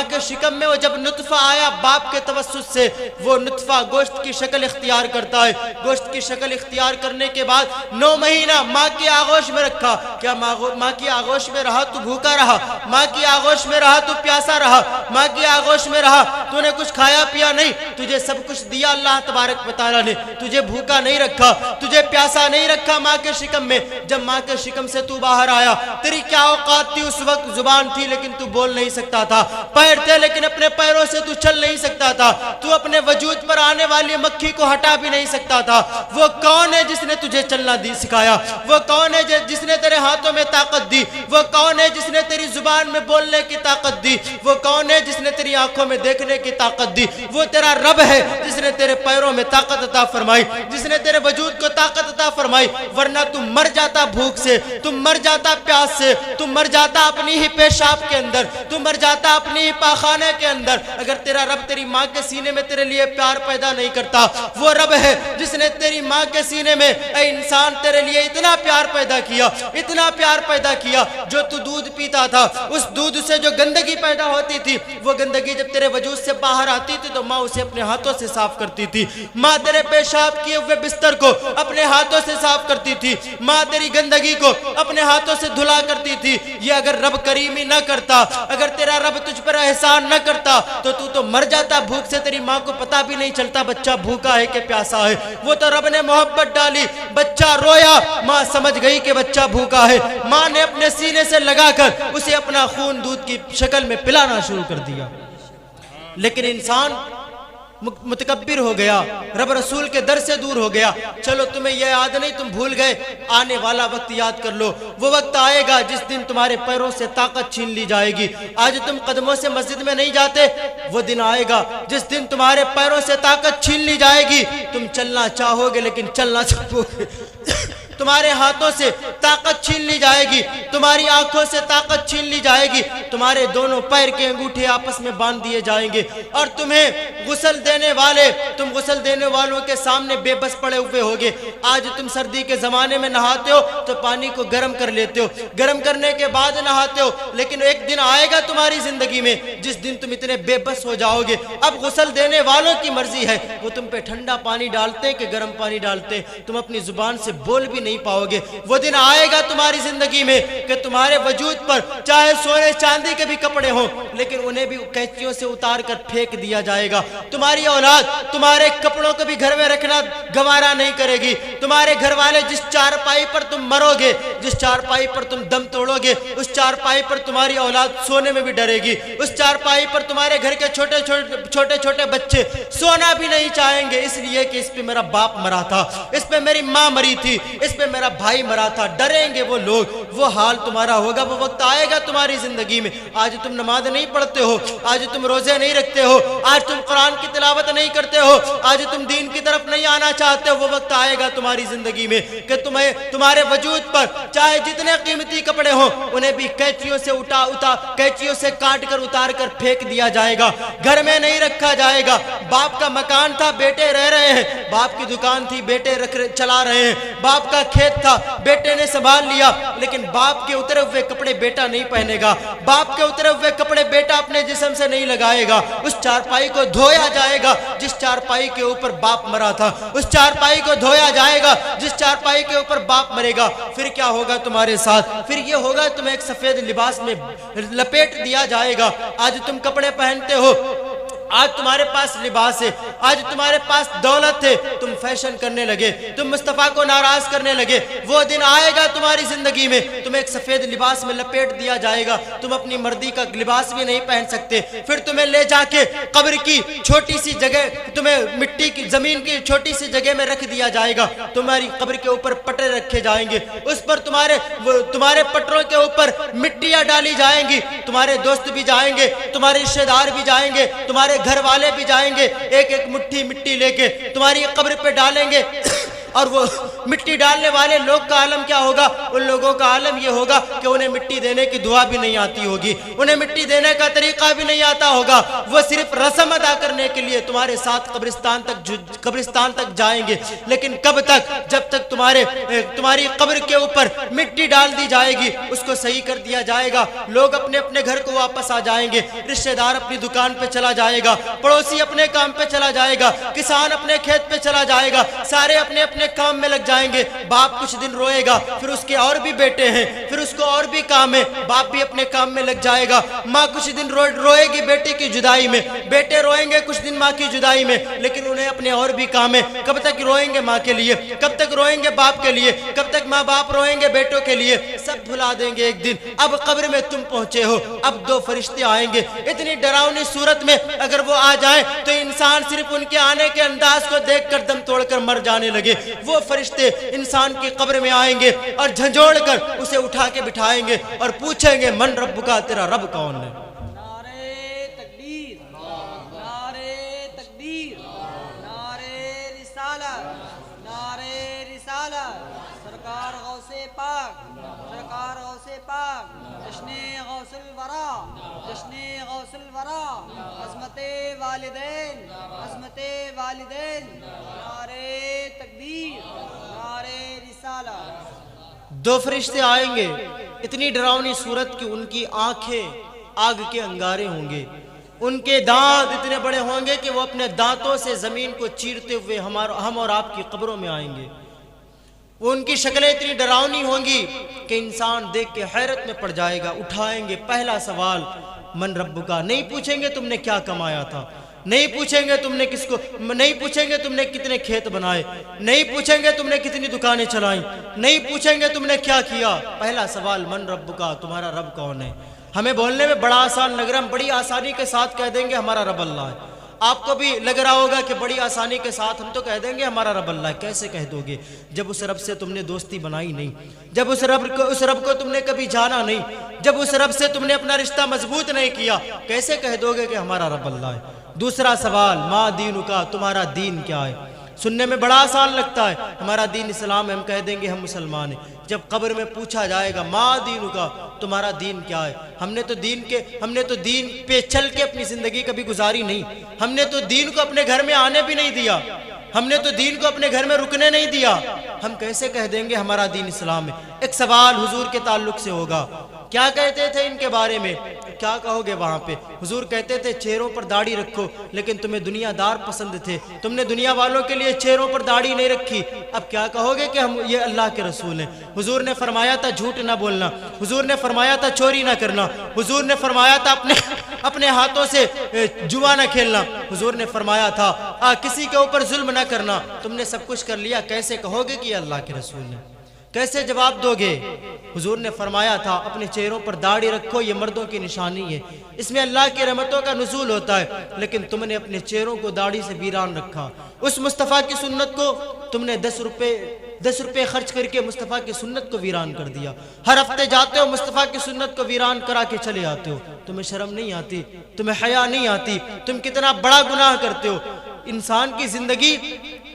کے شکم میں وہ جب نطفہ آیا باپ کے توسط سے, وہ نطفہ گوشت کی شکل اختیار کرتا ہے. گوشت کی شکل اختیار کرنے کے بعد 9 مہینہ ماں کی آغوش میں رکھا. کیا ماں کی آغوش میں رہا تو بھوکا رہا؟ ماں کی آغوش میں رہا تو پیاسا رہا؟ ماں کی آغوش میں رہا تو نے کچھ کھایا پیا نہیں؟ تجھے سب کچھ دیا اللہ تبارک و تعالیٰ نے, تجھے بھوکا نہیں رکھا, تجھے پیاسا نہیں رکھا ماں کے شکم میں. جب ماں کے شکم سے تو باہر آیا, تیری کیا اوقات تھی اس وقت؟ زبان تھی لیکن تو بول نہیں سکتا تھا, پیر تھے لیکن اپنے پیروں سے تو چل نہیں سکتا تھا, تو اپنے وجود پر آنے والی مکھی کو ہٹا بھی نہیں سکتا تھا. وہ کون ہے جس نے تجھے چلنا سکھایا؟ وہ کون ہے جس نے تیرے ہاتھوں میں طاقت دی؟ وہ کون ہے جس نے تیری زبان میں بولنے کی طاقت دی؟ وہ کون ہے جس نے تیری آنکھوں میں دیکھنے کی طاقت دی؟ وہ تیرا رب ہے جس نے تیرے پیروں میں طاقت عطا فرمائی, جس نے تیرے وجود کو طاقت عطا فرمائی. ورنہ تم مر جاتا بھوک سے, تم مر جاتا پیاس سے, تم مر جاتا اپنی ہی پیشاب کے اندر, تم مر جاتا اپنی ہی پاخانے کے اندر, اگر تیرا رب تیری ماں کے سینے میں تیرے لیے پیار پیدا نہیں کرتا. وہ رب ہے جس نے تیری ماں کے سینے میں اے انسان تیرے لیے اتنا پیار پیدا کیا, اتنا پیار پیدا کیا. جو تو دودھ پیتا تھا, اس دودھ سے جو گندگی پیدا ہوتی تھی, وہ گندگی جب تیرے وجود سے باہر آتی تھی تو ماں اسے اپنے ہاتھوں سے صاف کرتی تھی. ماں تیرے پیشاب کیے ہوئے بستر کو اپنے ہاتھوں سے صاف کرتی تھی. ماں تیری گندگی کو اپنے ہاتھوں سے دھلا کرتی تھی. یہ اگر رب کریمی نہ کرتا, اگر تیرا رب تجھ پر احسان نہ کرتا تو مر جاتا بھوک سے. تیری ماں کو پتا بھی نہیں چلتا بچہ بھوکا ہے کہ پیاسا ہے. وہ تو رب نے محبت ڈالی, بچہ رویا, ماں سمجھ گئی کہ بچہ بھوکا ہے. ماں نے اپنے سینے سے لگا کر اسے اپنا خون دودھ کی شکل میں پلانا شروع کر دیا. لیکن انسان متکبر ہو گیا, رب رسول کے در سے دور ہو گیا. چلو تمہیں یہ یاد نہیں, تم بھول گئے, آنے والا وقت یاد کر لو. وہ وقت آئے گا جس دن تمہارے پیروں سے طاقت چھین لی جائے گی. آج تم قدموں سے مسجد میں نہیں جاتے, وہ دن آئے گا جس دن تمہارے پیروں سے طاقت چھین لی جائے گی. تم چلنا چاہو گے لیکن چل نہ سکو گے. تمہارے ہاتھوں سے طاقت چھین لی جائے گی, تمہاری آنکھوں سے طاقت چھین لی جائے گی, تمہارے دونوں پیر کے انگوٹھے آپس میں باندھ دیے جائیں گے, اور تمہیں غسل دینے والوں کے سامنے بے بس پڑے ہوئے ہوگے. آج تم سردی کے زمانے میں نہاتے ہو تو پانی کو گرم کر لیتے ہو, گرم کرنے کے بعد نہاتے ہو, لیکن ایک دن آئے گا تمہاری زندگی میں جس دن تم اتنے بے بس ہو جاؤ گے. اب غسل دینے والوں کی مرضی ہے, وہ تم پہ ٹھنڈا پانی ڈالتے کہ گرم پانی ڈالتے, تم اپنی زبان سے بول بھی نہیں پاؤ گے. وہ دن آئے گا تمہاری زندگی میں کہ تمہارے وجود پر چاہے سونے چاندی کے بھی کپڑے ہوں, لیکن انہیں بھی کینچیوں سے اتار کر پھینک دیا جائے گا. تمہاری اولاد تمہارے کپڑوں کو بھی گھر میں رکھنا گوارا نہیں کرے گی. تمہارے گھر والے جس چارپائی پر تم مرو گے, جس چارپائی پر تم دم توڑو گے, اس چارپائی پر تمہاری اولاد سونے میں بھی ڈرے گی. اس چارپائی پر تمہارے گھر کے چھوٹے چھوٹے بچے سونا بھی نہیں چاہیں گے, اس لیے کہ اس پہ میرا باپ مرا تھا, اس پہ میری ماں مری تھی, اس پہ میرا بھائی مرا تھا. ڈریں گے وہ لوگ. وہ حال تمہارا ہوگا. وہ وقت آئے گا تمہاری زندگی میں. آج تم نماز نہیں پڑھتے ہو, آج تم روزے نہیں رکھتے ہو, آج تم قرآن کی تلاوت نہیں کرتے ہو, آج تم دین کی طرف نہیں آنا چاہتے ہو. وہ وقت آئے گا تمہاری زندگی میں کہ تمہارے وجود پر چاہے جتنے قیمتی کپڑے ہوں انہیں بھی کینچیوں سے کاٹ کر اتار کر پھینک دیا جائے گا. گھر میں نہیں رکھا جائے گا. باپ کا مکان تھا, بیٹے رہ رہے ہیں. باپ کی دکان تھی, بیٹے چلا رہے ہیں. باپ کا کھیت تھا, بیٹے نے سنبھال لیا, لیکن باپ کے اترے ہوئے کپڑے بیٹا نہیں پہنے گا. باپ کے اترے ہوئے کپڑے بیٹا اپنے جسم سے نہیں لگائے گا. اس چارپائی کو دھویا جائے گا جس چارپائی کے اوپر باپ مرا تھا. اس چارپائی کو دھویا جائے گا جس چارپائی کے اوپر باپ مرے گا. پھر کیا ہوگا تمہارے ساتھ؟ پھر یہ ہوگا تمہیں ایک سفید لباس میں لپیٹ دیا جائے گا. آج تم کپڑے پہنتے ہو, آج تمہارے پاس لباس ہے, آج تمہارے پاس دولت ہے, تم فیشن کرنے لگے, تم مصطفیٰ کو ناراض کرنے لگے. وہ دن آئے گا تمہاری زندگی میں, تمہیں ایک سفید لباس میں لپیٹ دیا جائے گا. تم اپنی مردی کا لباس بھی نہیں پہن سکتے. پھر تمہیں لے جا کے قبر کی چھوٹی سی جگہ, تمہیں مٹی کی زمین کی چھوٹی سی جگہ میں رکھ دیا جائے گا. تمہاری قبر کے اوپر پٹے رکھے جائیں گے, اس پر تمہارے پٹروں کے اوپر مٹیاں ڈالی جائیں گی. تمہارے دوست بھی جائیں گے, تمہارے رشتے دار بھی جائیں گے, تمہارے گھر والے بھی جائیں گے, ایک ایک مٹھی مٹی لے کے تمہاری قبر پہ ڈالیں گے. اور وہ مٹی ڈالنے والے لوگ کا عالم کیا ہوگا؟ ان لوگوں کا عالم یہ ہوگا کہ انہیں مٹی دینے کی دعا بھی نہیں آتی ہوگی، انہیں مٹی دینے کا طریقہ بھی نہیں آتا ہوگا، وہ صرف رسم ادا کرنے کے لیے تمہارے ساتھ قبرستان تک جائیں گے، لیکن کب تک؟ جب تک تمہاری قبر کے اوپر مٹی ڈال دی جائے گی، اس کو صحیح کر دیا جائے گا، لوگ اپنے اپنے گھر کو واپس آ جائیں گے، رشتہ دار اپنی دکان پہ چلا جائے گا، پڑوسی اپنے کام پہ چلا جائے گا، کسان اپنے کھیت پہ چلا جائے گا، سارے اپنے اپنے کام میں لگ جائیں گے، باپ کچھ دن روئے گا، پھر اس کے اور بھی بیٹے ہیں، پھر اس کو اور بھی کام ہے، باپ بھی اپنے کام میں لگ جائے گا، ماں کچھ دن روئے گی بیٹے کی جدائی میں، بیٹے روئیں گے کچھ دن ماں کی جدائی میں، لیکن انہیں اپنے اور بھی کام ہے، کب تک روئیں گے ماں کے لیے، کب تک روئیں گے باپ کے لیے، کب تک ماں باپ روئیں گے بیٹوں کے لیے، سب بھلا دیں گے ایک دن۔ اب قبر میں تم پہنچے ہو، اب دو فرشتے آئیں گے، اتنی ڈراؤنی صورت میں اگر وہ آ جائیں تو انسان صرف ان کے آنے کے انداز کو دیکھ کر دم توڑ کر مر جانے لگے۔ وہ فرشتے انسان کی قبر میں آئیں گے اور جھنجھوڑ کر اسے اٹھا کے بٹھائیں گے اور پوچھیں گے من رب کا، تیرا رب کون ہے؟ نعرے تکبیر، نعرے تکبیر، نعرے رسالت، نعرے رسالت، سرکار غوث پاک، سرکار غوث پاک، جشن غوث الورا، جشن غوث الورا، عظمت والدین، عظمت والدین، نعرے تکبیر، نعرے رسالت۔ دو فرشتے آئیں گے، اتنی ڈراؤنی صورت کہ ان کی آنکھیں آگ کے انگارے ہوں گے، ان کے دانت اتنے بڑے ہوں گے کہ وہ اپنے دانتوں سے زمین کو چیرتے ہوئے ہم اور آپ کی قبروں میں آئیں گے۔ وہ ان کی شکلیں اتنی ڈراؤنی ہوں گی کہ انسان دیکھ کے حیرت میں پڑ جائے گا۔ اٹھائیں گے، پہلا سوال من رب کا، نہیں پوچھیں گے تم نے کیا کمایا تھا، نہیں پوچھیں گے تم نے کس کو، نہیں پوچھیں گے تم نے کتنے کھیت بنائے، نہیں پوچھیں گے تم نے کتنی دکانیں چلائیں، نہیں پوچھیں گے تم نے کیا کیا۔ پہلا سوال من رب کا، تمہارا رب کون ہے؟ ہمیں بولنے میں بڑا آسان لگ رہا ہے، ہم بڑی آسانی کے ساتھ کہہ دیں گے ہمارا رب اللہ ہے۔ آپ کو بھی لگ رہا ہوگا کہ بڑی آسانی کے ساتھ ہم تو کہہ دیں گے ہمارا رب اللہ ہے۔ کیسے کہہ دو گے جب اس رب سے تم نے دوستی بنائی نہیں، جب اس رب کو تم نے کبھی جانا نہیں، جب اس رب سے تم نے اپنا رشتہ مضبوط نہیں کیا، کیسے کہہ دو گے کہ ہمارا رب اللہ ہے؟ دوسرا سوال ما دین کا، تمہارا دین کیا ہے؟ سننے میں بڑا آسان لگتا ہے، ہمارا دین اسلام ہے، ہم کہہ دیں گے ہم مسلمان ہیں۔ جب قبر میں پوچھا جائے گا ما دین کا، تمہارا دین کیا ہے؟ ہم نے تو دین پہ چل کے اپنی زندگی کبھی گزاری نہیں، ہم نے تو دین کو اپنے گھر میں آنے بھی نہیں دیا، ہم نے تو دین کو اپنے گھر میں رکنے نہیں دیا، ہم کیسے کہہ دیں گے ہمارا دین اسلام ہے؟ ایک سوال حضور کے تعلق سے ہوگا، کیا کہتے تھے ان کے بارے میں؟ کیا کہو گے وہاں پہ؟ حضور کہتے تھے چہروں پر داڑھی رکھو، لیکن تمہیں دنیا دار پسند تھے، تم نے دنیا والوں کے لیے چہروں پر داڑھی نہیں رکھی، اب کیا کہو گے کہ ہم یہ اللہ کے رسول ہیں؟ حضور نے فرمایا تھا جھوٹ نہ بولنا، حضور نے فرمایا تھا چوری نہ کرنا، حضور نے فرمایا تھا اپنے ہاتھوں سے جوا نہ کھیلنا، حضور نے فرمایا تھا کسی کے اوپر ظلم نہ کرنا، تم نے سب کچھ کر لیا، کیسے کہو گے کہ یہ اللہ کے رسول ہیں؟ کیسے جواب دو گے؟ حضور نے فرمایا تھا اپنے چہروں پر داڑھی رکھو، یہ مردوں کی نشانی ہے، اس میں اللہ کی رحمتوں کا نزول ہوتا ہے، لیکن تم نے اپنے چہروں کو داڑھی سے ویران رکھا۔ اس مصطفیٰ کی سنت کو تم نے 10 روپے خرچ کر کے مصطفیٰ کی سنت کو ویران کر دیا، ہر ہفتے جاتے ہو مصطفیٰ کی سنت کو ویران کرا کے چلے آتے ہو، تمہیں شرم نہیں آتی، تمہیں حیا نہیں آتی، تم کتنا بڑا گناہ کرتے ہو۔ انسان کی زندگی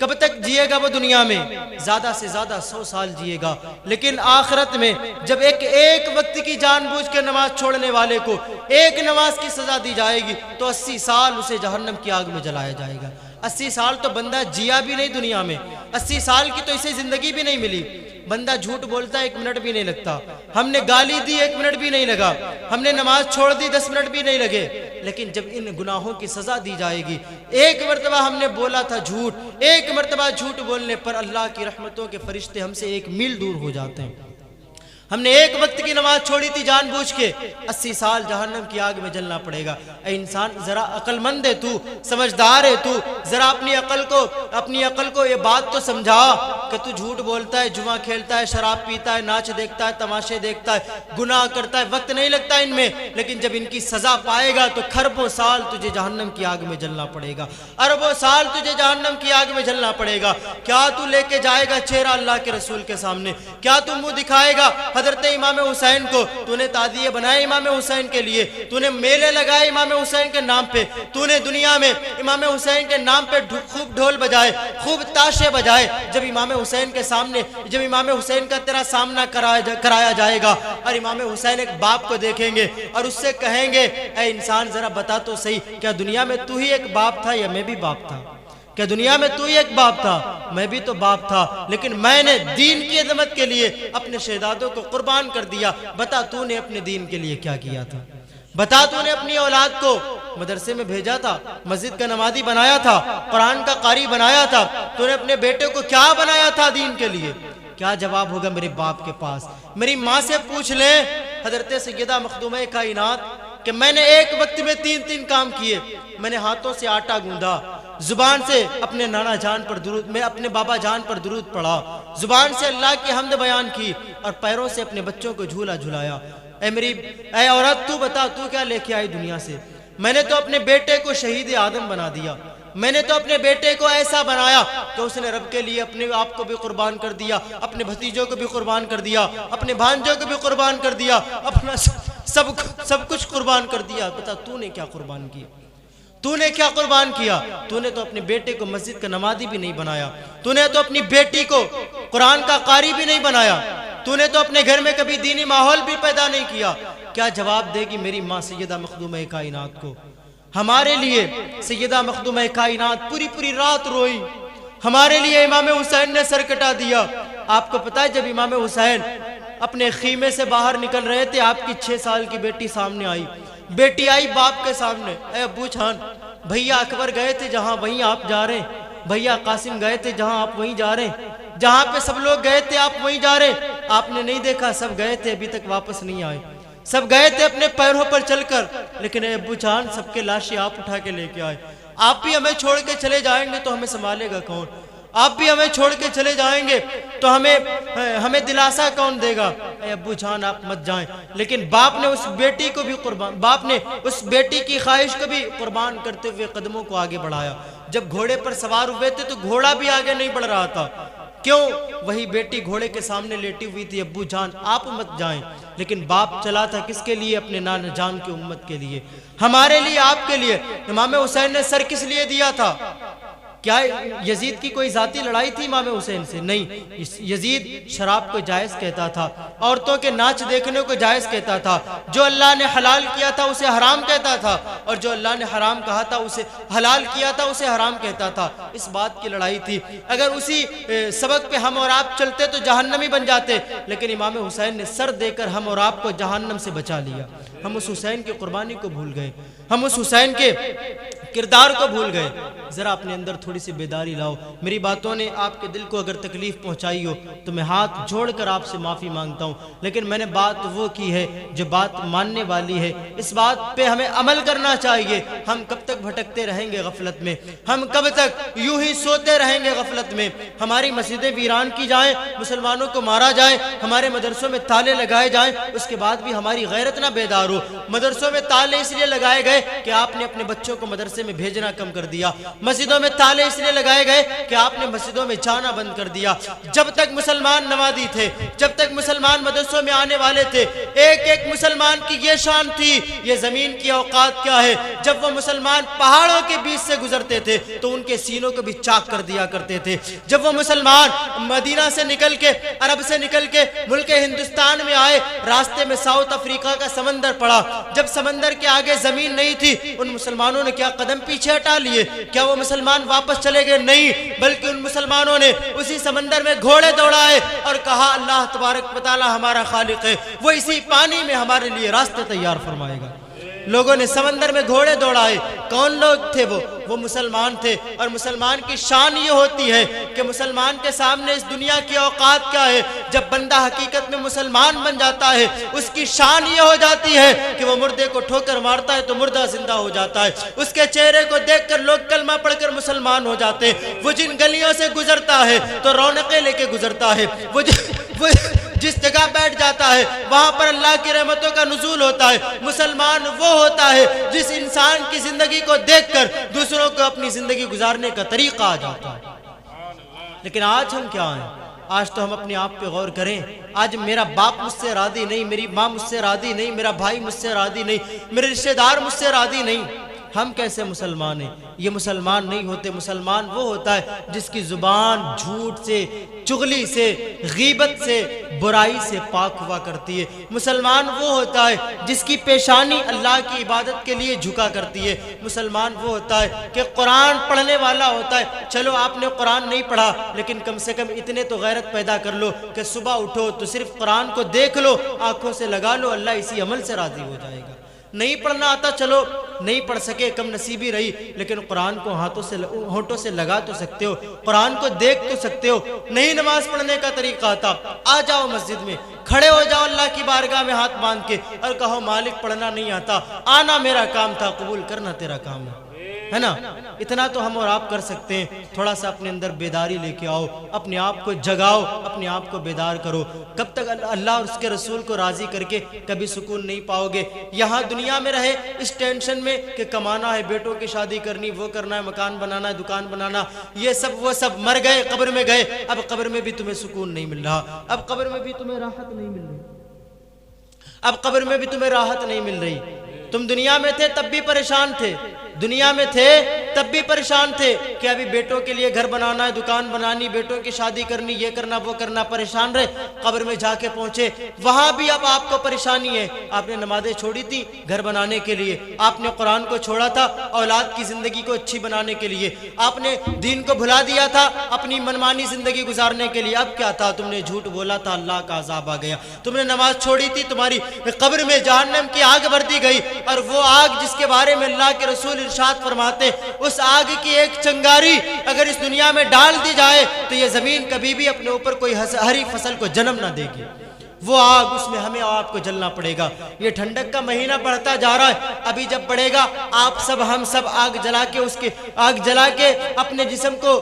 کب تک جیے گا؟ وہ دنیا میں زیادہ سے زیادہ 100 سال جیے گا، لیکن آخرت میں جب ایک وقت کی جان بوجھ کے نماز چھوڑنے والے کو ایک نماز کی سزا دی جائے گی تو 80 سال اسے جہنم کی آگ میں جلایا جائے گا۔ 80 سال تو بندہ جیا بھی نہیں دنیا میں، 80 سال کی تو اسے زندگی بھی نہیں ملی۔ بندہ جھوٹ بولتا ہے 1 منٹ بھی نہیں لگتا، ہم نے گالی دی 1 منٹ بھی نہیں لگا، ہم نے نماز چھوڑ دی 10 منٹ بھی نہیں لگے، لیکن جب ان گناہوں کی سزا دی جائے گی، ایک مرتبہ ہم نے بولا تھا جھوٹ، ایک مرتبہ جھوٹ بولنے پر اللہ کی رحمتوں کے فرشتے ہم سے 1 میل دور ہو جاتے ہیں۔ ہم نے ایک وقت کی نماز چھوڑی تھی جان بوجھ کے، 80 سال جہنم کی آگ میں جلنا پڑے گا۔ اے انسان ذرا عقل مند ہے تو، سمجھدار ہے تو، ذرا اپنی عقل کو یہ بات تو سمجھا کہ تو جھوٹ بولتا ہے، جوا کھیلتا ہے، شراب پیتا ہے، ناچ دیکھتا ہے، تماشے دیکھتا ہے، گناہ کرتا ہے، وقت نہیں لگتا ان میں، لیکن جب ان کی سزا پائے گا تو کھربوں سال تجھے جہنم کی آگ میں جلنا پڑے گا، اربوں سال تجھے جہنم کی آگ میں جلنا پڑے گا۔ کیا تو لے کے جائے گا چہرہ اللہ کے رسول کے سامنے؟ کیا تو منہ دکھائے گا حضرت امام حسین کو؟ تو نے تعزیے بنائے امام حسین کے لیے، تو نے میلے لگائے امام حسین کے نام پہ، تو نے دنیا میں امام حسین کے نام پہ خوب ڈھول بجائے، خوب تاشے بجائے۔ جب امام حسین کے سامنے جب امام حسین کا تیرا سامنا کرایا جائے گا اور امام حسین ایک باپ کو دیکھیں گے اور اس سے کہیں گے اے انسان ذرا بتا تو صحیح کیا دنیا میں تو ہی ایک باپ تھا یا میں بھی باپ تھا؟ کہ دنیا میں تو ہی ایک باپ تھا؟ میں بھی تو باپ تھا، لیکن میں نے دین کی عظمت کے لیے اپنے شہدادوں کو قربان کر دیا۔ بتا تو نے اپنے دین کے لیے کیا کیا تھا؟ بتا تو نے اپنی اولاد کو مدرسے میں بھیجا تھا، مسجد کا نمازی بنایا تھا، قرآن کا قاری بنایا تھا، تو نے اپنے بیٹے کو کیا بنایا تھا دین کے لیے؟ کیا جواب ہوگا میرے باپ کے پاس؟ میری ماں سے پوچھ لیں حضرت سیدہ مخدومہ کائنات کہ میں نے ایک وقت میں 3 کام کیے۔ میں نے ہاتھوں سے آٹا گوندھا، زبان سے اپنے نانا جان پر درود، میں اپنے بابا جان پر درود پڑھا، زبان سے اللہ کی حمد بیان کی، اور پیروں سے اپنے بچوں کو جھولا جھلایا۔ اے عورت تو بتا تو کیا لے کے آئی دنیا سے؟ میں نے تو اپنے بیٹے کو شہید آدم بنا دیا، میں نے تو اپنے بیٹے کو ایسا بنایا کہ اس نے رب کے لیے اپنے آپ کو بھی قربان کر دیا، اپنے بھتیجوں کو بھی قربان کر دیا، اپنے بھانجوں کو بھی قربان کر دیا، اپنا سب کچھ قربان کر دیا۔ بتا تو نے کیا قربان کیا؟ تو نے کیا قربان کیا؟ تو نے تو اپنے بیٹے کو مسجد کا نمازی بھی نہیں بنایا، تو نے تو اپنی بیٹی کو قرآن کا قاری بھی نہیں بنایا، تو نے تو اپنے گھر میں کبھی دینی ماحول بھی پیدا نہیں کیا۔ کیا جواب دے گی میری ماں سیدہ مخدومہ کائنات کو؟ ہمارے لیے سیدہ مخدومہ کائنات پوری رات روئی، ہمارے لیے امام حسین نے سر کٹا دیا۔ آپ کو پتا ہے جب امام حسین اپنے خیمے سے باہر نکل رہے تھے، آپ کی 6 سال کی بیٹی سامنے آئی، بیٹی آئی باپ کے سامنے، اے ابو جان، بھیا اکبر گئے تھے جہاں وہیں آپ جا رہے ہیں، بھیا قاسم گئے تھے جہاں آپ وہیں جا رہے ہیں، جہاں پہ سب لوگ گئے تھے آپ وہیں جا رہے ہیں، آپ نے نہیں دیکھا سب گئے تھے ابھی تک واپس نہیں آئے، سب گئے تھے اپنے پیروں پر چل کر، لیکن اے ابو جان سب کے لاشیں آپ اٹھا کے لے کے آئے، آپ بھی ہمیں چھوڑ کے چلے جائیں گے تو ہمیں سنبھالے گا کون؟ آپ بھی ہمیں چھوڑ کے چلے جائیں گے تو ہمیں دلاسا کون دے گا؟ اے ابو جان آپ مت جائیں۔ لیکن باپ نے اس بیٹی کو بھی باپ نے اس بیٹی کی خواہش کو بھی قربان کرتے ہوئے قدموں کو آگے بڑھایا۔ جب گھوڑے پر سوار ہوئے تھے تو گھوڑا بھی آگے نہیں بڑھ رہا تھا، کیوں؟ وہی بیٹی گھوڑے کے سامنے لیٹی ہوئی تھی، ابو جان آپ مت جائیں، لیکن باپ چلا تھا کس کے لیے؟ اپنے نانا جان کی امت کے لیے، ہمارے لیے، آپ کے لیے۔ امام حسین نے سر کس لیے دیا تھا؟ کیا یزید کی کوئی ذاتی لڑائی تھی امام حسین سے؟ نہیں، یزید شراب کو جائز کہتا تھا، عورتوں کے ناچ دیکھنے کو جائز کہتا تھا، جو اللہ نے حلال کیا تھا اسے حرام کہتا تھا، اور جو اللہ نے حرام کہا تھا اسے حلال کیا تھا اسے حرام کہتا تھا۔ اس بات کی لڑائی تھی، اگر اسی سبق پہ ہم اور آپ چلتے تو جہنمی بن جاتے، لیکن امام حسین نے سر دے کر ہم اور آپ کو جہنم سے بچا لیا۔ ہم اس حسین کی قربانی کو بھول گئے، ہم اس حسین کے کردار کو بھول گئے۔ ذرا اپنے اندر تھوڑی سی بیداری لاؤ۔ میری باتوں نے آپ کے دل کو اگر تکلیف پہنچائی ہو تو میں ہاتھ جوڑ کر آپ سے معافی مانگتا ہوں، لیکن میں نے بات وہ کی ہے جو بات ماننے والی ہے، اس بات پہ ہمیں عمل کرنا چاہیے۔ ہم کب تک بھٹکتے رہیں گے غفلت میں؟ ہم کب تک یوں ہی سوتے رہیں گے غفلت میں؟ ہماری مسجدیں ویران کی جائیں، مسلمانوں کو مارا جائے، ہمارے مدرسوں میں تالے لگائے جائیں، اس کے بعد بھی ہماری غیرت نہ بیدار ہو۔ مدرسوں میں تالے اس لیے لگائے گئے کہ آپ نے اپنے بچوں کو مدرسے میں بھیجنا کم کر دیا، مسجدوں میں تالے اس لیے لگائے گئے کہ آپ نے مسجدوں میں جانا بند کر دیا۔ جب تک مسلمان نمازی تھے، جب تک مسلمان مدرسوں میں آنے والے تھے، ایک مسلمان کی یہ شان تھی، یہ زمین کی اوقات کیا ہے، جب وہ مسلمان پہاڑوں کے بیچ سے گزرتے تھے تو ان کے سینوں کو بھی چاک کر دیا کرتے تھے۔ جب وہ مسلمان مدینہ سے نکل کے، عرب سے نکل کے ملک ہندوستان میں آئے، راستے میں ساؤتھ افریقہ کا سمندر پڑا، جب سمندر کے آگے زمین نہیں تھی، ان مسلمانوں نے کیا قدم پیچھے ہٹا لیے؟ کیا وہ مسلمان واپس چلے گئے؟ نہیں، بلکہ ان مسلمانوں نے اسی سمندر میں گھوڑے دوڑائے اور کہا اللہ تبارک و تعالی ہمارا خالق ہے، وہ اسی پانی میں ہمارے لیے راستے تیار فرمائے گا۔ لوگوں نے سمندر میں گھوڑے دوڑائے، کون لوگ تھے؟ وہ مسلمان تھے۔ اور مسلمان کی شان یہ ہوتی ہے کہ مسلمان کے سامنے اس دنیا کی اوقات کیا ہے، جب بندہ حقیقت میں مسلمان بن جاتا ہے اس کی شان یہ ہو جاتی ہے کہ وہ مردے کو ٹھوکر مارتا ہے تو مردہ زندہ ہو جاتا ہے، اس کے چہرے کو دیکھ کر لوگ کلمہ پڑھ کر مسلمان ہو جاتے ہیں۔ وہ جن گلیوں سے گزرتا ہے تو رونقیں لے کے گزرتا ہے، وہ جس جگہ بیٹھ جاتا ہے وہاں پر اللہ کی رحمتوں کا نزول ہوتا ہے۔ مسلمان وہ ہوتا ہے جس انسان کی زندگی کو دیکھ کر دوسروں کو اپنی زندگی گزارنے کا طریقہ آ جاتا ہے۔ لیکن آج ہم کیا ہیں؟ آج تو ہم اپنے آپ پہ غور کریں۔ آج میرا باپ مجھ سے راضی نہیں، میری ماں مجھ سے راضی نہیں، میرا بھائی مجھ سے راضی نہیں، میرے رشتہ دار مجھ سے راضی نہیں۔ ہم کیسے مسلمان ہیں؟ یہ مسلمان نہیں ہوتے۔ مسلمان وہ ہوتا ہے جس کی زبان جھوٹ سے، چغلی سے، غیبت سے، برائی سے پاک ہوا کرتی ہے۔ مسلمان وہ ہوتا ہے جس کی پیشانی اللہ کی عبادت کے لیے جھکا کرتی ہے۔ مسلمان وہ ہوتا ہے کہ قرآن پڑھنے والا ہوتا ہے۔ چلو آپ نے قرآن نہیں پڑھا لیکن کم سے کم اتنے تو غیرت پیدا کر لو کہ صبح اٹھو تو صرف قرآن کو دیکھ لو، آنکھوں سے لگا لو، اللہ اسی عمل سے راضی ہو جائے گا۔ نہیں پڑھنا آتا، چلو نہیں پڑھ سکے، کم نصیبی رہی، لیکن قرآن کو ہونٹوں سے لگا تو سکتے ہو، قرآن کو دیکھ تو سکتے ہو۔ نہیں نماز پڑھنے کا طریقہ آتا، آ جاؤ مسجد میں، کھڑے ہو جاؤ اللہ کی بارگاہ میں ہاتھ باندھ کے اور کہو مالک پڑھنا نہیں آتا، آنا میرا کام تھا، قبول کرنا تیرا کام ہے نا۔ اتنا تو ہم اور آپ کر سکتے ہیں۔ تھوڑا سا اپنے اندر بیداری لے کے آؤ، اپنے آپ کو جگاؤ، اپنے آپ کو بیدار کرو۔ کب تک اللہ اور اس کے رسول کو راضی کر کے کبھی سکون نہیں پاؤ گے۔ یہاں دنیا میں رہے اس ٹینشن میں کہ کمانا ہے، بیٹوں کی شادی کرنی، وہ کرنا ہے، مکان بنانا ہے، دکان بنانا، یہ سب وہ سب، مر گئے، قبر میں گئے، اب قبر میں بھی تمہیں سکون نہیں مل رہا، اب قبر میں بھی تمہیں راحت نہیں مل رہی، اب قبر میں بھی تمہیں راحت نہیں مل رہی۔ تم دنیا میں تھے تب بھی پریشان تھے، دنیا میں تھے تب بھی پریشان تھے کہ ابھی بیٹوں کے لیے گھر بنانا ہے، دکان بنانی، بیٹوں کی شادی کرنی، یہ کرنا وہ کرنا، پریشان رہے۔ قبر میں جا کے پہنچے، وہاں بھی اب آپ کو پریشانی ہے۔ آپ نے نمازیں چھوڑی تھی گھر بنانے کے لیے، آپ نے قرآن کو چھوڑا تھا اولاد کی زندگی کو اچھی بنانے کے لیے، آپ نے دین کو بھلا دیا تھا اپنی منمانی زندگی گزارنے کے لیے۔ اب کیا تھا؟ تم نے جھوٹ بولا تھا، اللہ کا عذاب آ گیا۔ تم نے نماز چھوڑی تھی، تمہاری قبر میں جہنم کی آگ بھر دی گئی، اور وہ آگ جس کے بارے میں اللہ کے رسول ارشاد فرماتے اس آگ کی ایک چنگاری اگر اس دنیا میں ڈال دی جائے تو یہ زمین کبھی بھی اپنے اوپر کوئی ہری فصل کو جنم نہ دے گی۔ وہ آگ، اس میں ہمیں آپ کو جلنا پڑے گا۔ یہ ٹھنڈک کا مہینہ بڑھتا جا رہا ہے، ابھی جب بڑھے گا آپ سب ہم سب آگ جلا کے اپنے جسم کو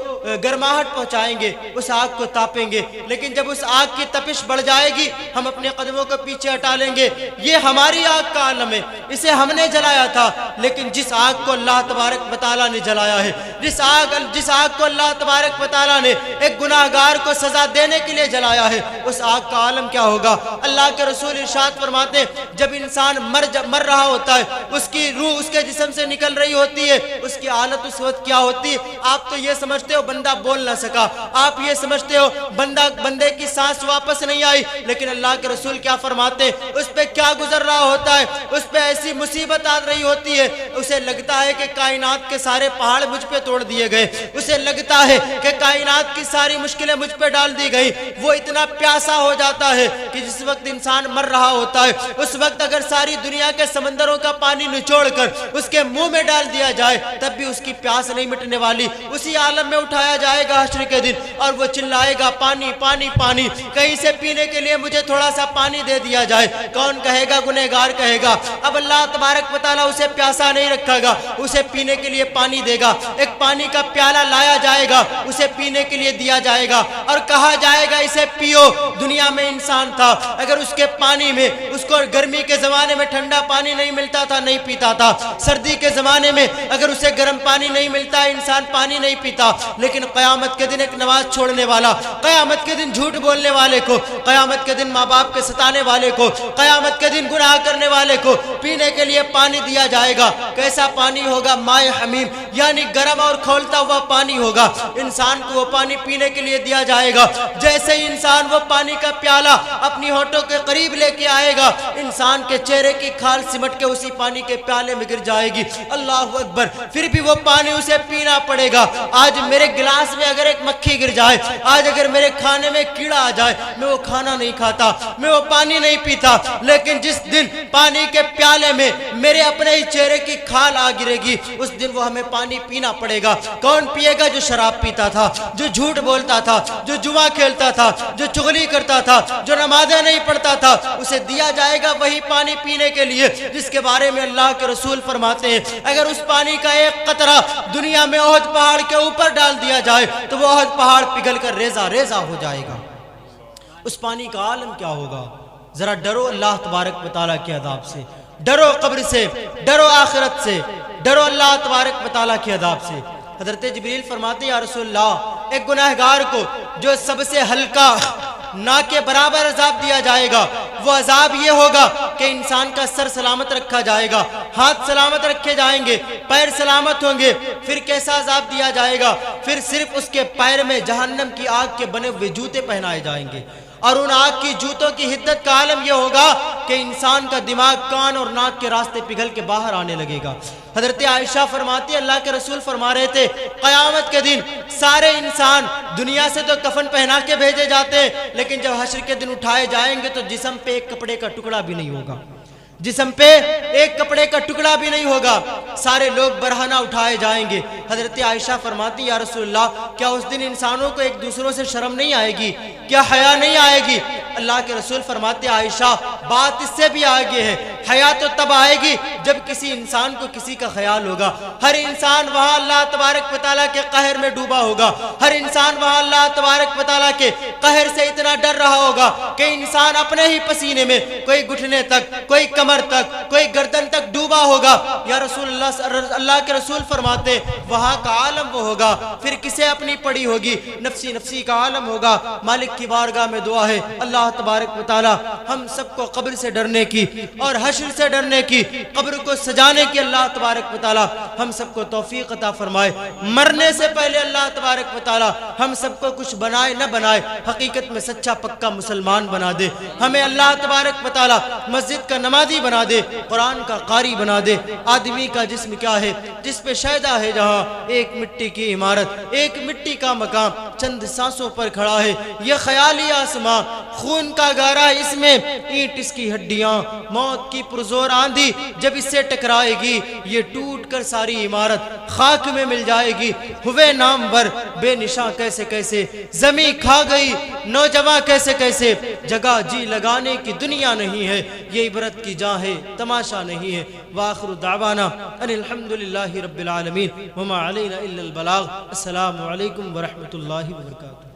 گرماہٹ پہنچائیں گے، اس آگ کو تاپیں گے، لیکن جب اس آگ کی تپش بڑھ جائے گی ہم اپنے قدموں کو پیچھے ہٹا لیں گے۔ یہ ہماری آگ کا عالم ہے، اسے ہم نے جلایا تھا، لیکن جس آگ کو اللہ تبارک و تعالیٰ نے جلایا ہے، جس آگ کو اللہ تبارک و تعالیٰ نے ایک گناہگار کو سزا دینے کے لیے جلایا ہے، اس آگ کا عالم کیا ہوگا؟ اللہ کے رسول ارشاد فرماتے ہیں جب انسان مر رہا ہوتا ہے، اس کی روح اس کے جسم سے نکل رہی ہوتی ہے، اس کی حالت اس وقت کیا ہوتی ہے؟ آپ تو یہ سمجھتے ہو بندہ بول نہ سکا، آپ یہ سمجھتے ہو بندے کی سانس واپس نہیں آئی، لیکن اللہ کے رسول کیا فرماتے ہیں اس پہ کیا گزر رہا ہوتا ہے؟ اس پہ ایسی مصیبت آ رہی ہوتی ہے، اسے لگتا ہے کہ کائنات کے سارے پہاڑ مجھ پہ توڑ دیے گئے، اسے لگتا ہے کہ کائنات کی ساری مشکلیں مجھ پہ ڈال دی گئی۔ وہ اتنا پیاسا ہو جاتا ہے کہ جس وقت انسان مر رہا ہوتا ہے اس وقت اگر ساری دنیا کے سمندروں کا پانی نچوڑ کر اس کے منہ میں ڈال دیا جائے تب بھی اس کی پیاس نہیں مٹنے والی۔ اسی عالم میں اٹھایا جائے گا حشر کے دن اور وہ چلائے گا پانی پانی پانی، کہیں سے پینے کے لیے مجھے تھوڑا سا پانی دے دیا جائے۔ کون کہے گا؟ گنہگار کہے گا۔ اب اللہ تبارک و تعالیٰ اسے پیاسا نہیں رکھے گا، اسے پینے کے لیے پانی دے گا، ایک پانی کا پیالہ لایا جائے گا، اسے پینے کے لیے دیا جائے گا اور کہا جائے گا اسے پیو۔ دنیا میں انسان تھا، اگر اس کے پانی میں اس کو گرمی کے زمانے میں ٹھنڈا پانی نہیں ملتا تھا نہیں پیتا تھا، سردی کے زمانے میں اگر اسے گرم پانی نہیں ملتا انسان پانی نہیں پیتا، لیکن قیامت کے دن ایک نماز چھوڑنے والا، قیامت کے دن جھوٹ بولنے والے کو، قیامت کے دن ماں باپ کے ستانے والے کو، قیامت کے دن گناہ کرنے والے کو پینے کے لیے پانی دیا جائے گا۔ کیسا پانی ہوگا؟ مائے حمیم، یعنی گرم اور کھولتا ہوا پانی ہوگا۔ انسان کو وہ پانی پینے کے لیے دیا جائے گا، جیسے ہی انسان وہ پانی کا پیالہ اپنی ہونٹوں کے قریب لے کے آئے گا انسان کے چہرے کی کھال سمٹ کے اسی پانی کے پیالے میں گر جائے گی۔ اللہ اکبر! پھر بھی وہ پانی اسے پینا پڑے گا۔ آج میرے گلاس میں اگر ایک مکھی گر جائے، آج اگر میرے کھانے میں کیڑا آ جائے، میں وہ کھانا نہیں کھاتا، میں وہ پانی نہیں پیتا، لیکن جس دن پانی کے پیالے میں میرے اپنے ہی چہرے کی کھال آ گرے گی اس دن وہ ہمیں پانی پینا پڑے گا۔ کون پیے گا؟ جو شراب پیتا تھا، جو جھوٹ بولتا تھا، جو جوا کھیلتا تھا، جو چغلی کرتا تھا، جو نمازیں نہیں پڑھتا تھا، اسے دیا جائے گا وہی پانی پینے کے لیے جس کے بارے میں اللہ کے رسول فرماتے ہیں اگر اس پانی کا ایک قطرہ دنیا میں احد پہاڑ کے اوپر ڈال دیا جائے تو وہ احد پہاڑ پگھل کر ریزہ ریزہ ہو جائے گا۔ اس پانی کا عالم کیا ہوگا؟ ذرا ڈرو اللہ تبارک و تعالیٰ کے عذاب سے، ڈرو قبر سے، ڈرو آخرت سے، ڈرو اللہ تبارک و تعالیٰ کے عذاب سے۔ حضرت جبریل فرماتے ہیں یا رسول اللہ، ایک گناہگار کو جو سب سے ہلکا نہ کے برابر عذاب دیا جائے گا۔ وہ عذاب یہ ہوگا کہ انسان کا سر سلامت رکھا جائے گا، ہاتھ سلامت رکھے جائیں گے، پیر سلامت ہوں گے۔ پھر کیسا عذاب دیا جائے گا؟ پھر صرف اس کے پیر میں جہنم کی آگ کے بنے ہوئے جوتے پہنائے جائیں گے، اور ان آگ کی جوتوں کی حدت کا عالم یہ ہوگا کہ انسان کا دماغ کان اور ناک کے راستے پگھل کے باہر آنے لگے گا۔ حضرت عائشہ فرماتی، اللہ کے رسول فرما رہے تھے قیامت کے دن سارے انسان دنیا سے تو کفن پہنا کے بھیجے جاتے ہیں، لیکن جب حشر کے دن اٹھائے جائیں گے تو جسم پہ ایک کپڑے کا ٹکڑا بھی نہیں ہوگا، جسم پہ ایک کپڑے کا ٹکڑا بھی نہیں ہوگا، سارے لوگ برہنہ اٹھائے جائیں گے۔ حضرت عائشہ فرماتی، یا رسول اللہ کیا اس دن انسانوں کو ایک دوسروں سے شرم نہیں آئے گی؟ کیا حیا نہیں آئے گی؟ اللہ کے رسول فرماتے، عائشہ بات اس سے بھی آگے ہے، حیا تو تب آئے گی جب کسی انسان کو کسی کا خیال ہوگا۔ ہر انسان وہاں اللہ تبارک و تعالیٰ کے قہر میں ڈوبا ہوگا، ہر انسان وہاں اللہ تبارک و تعالیٰ کے قہر سے اتنا ڈر رہا ہوگا کہ انسان اپنے ہی پسینے میں کوئی گھٹنے تک، کوئی کمر تک، کوئی گردن تک ڈوبا ہوگا۔ یا رسول اللہ کے رسول فرماتے وہاں کا عالم وہ ہوگا، پھر کسے اپنی پڑی ہوگی، نفسی نفسی کا عالم ہوگا۔ مالک کی بارگاہ میں دعا ہے اللہ تبارک و تعالی ہم سب کو قبر سے ڈرنے کی اور حشر سے ڈرنے کی، قبر کو سجانے کی اللہ تبارک و تعالی ہم سب کو توفیق عطا فرمائے۔ مرنے سے پہلے اللہ تبارک و تعالی ہم سب کو کچھ بنائے نہ بنائے، حقیقت میں سچا پکا مسلمان بنا دے۔ ہمیں اللہ تبارک و تعالی مسجد کا نمازی بنا دے، قرآن کا قاری بنا دے۔ آدمی کا جسم کیا ہے؟ جس پہ شیدا ہے جہاں، ایک مٹی کی عمارت، ایک مٹی کا مقام چند سانسوں پر کھڑا ہے۔ یہ خیالی آسمان خون کا گارا، اس میں اینٹ اس کی ہڈیاں، موت کی پرزور آندھی جب اس سے ٹکرائے گی یہ ٹوٹ کر ساری عمارت خاک میں مل جائے گی۔ ہوئے نامور بے نشاں کیسے کیسے، زمین کھا گئی نوجواں کیسے کیسے، جگہ جی لگانے کی دنیا نہیں ہے، یہ عبرت کی جاں ہے تماشا نہیں ہے۔ وآخر دعوانا ان الحمدللہ رب العالمین وما علینا الا البلاغ۔ السلام علیکم ورحمۃ اللہ وبرکاتہ۔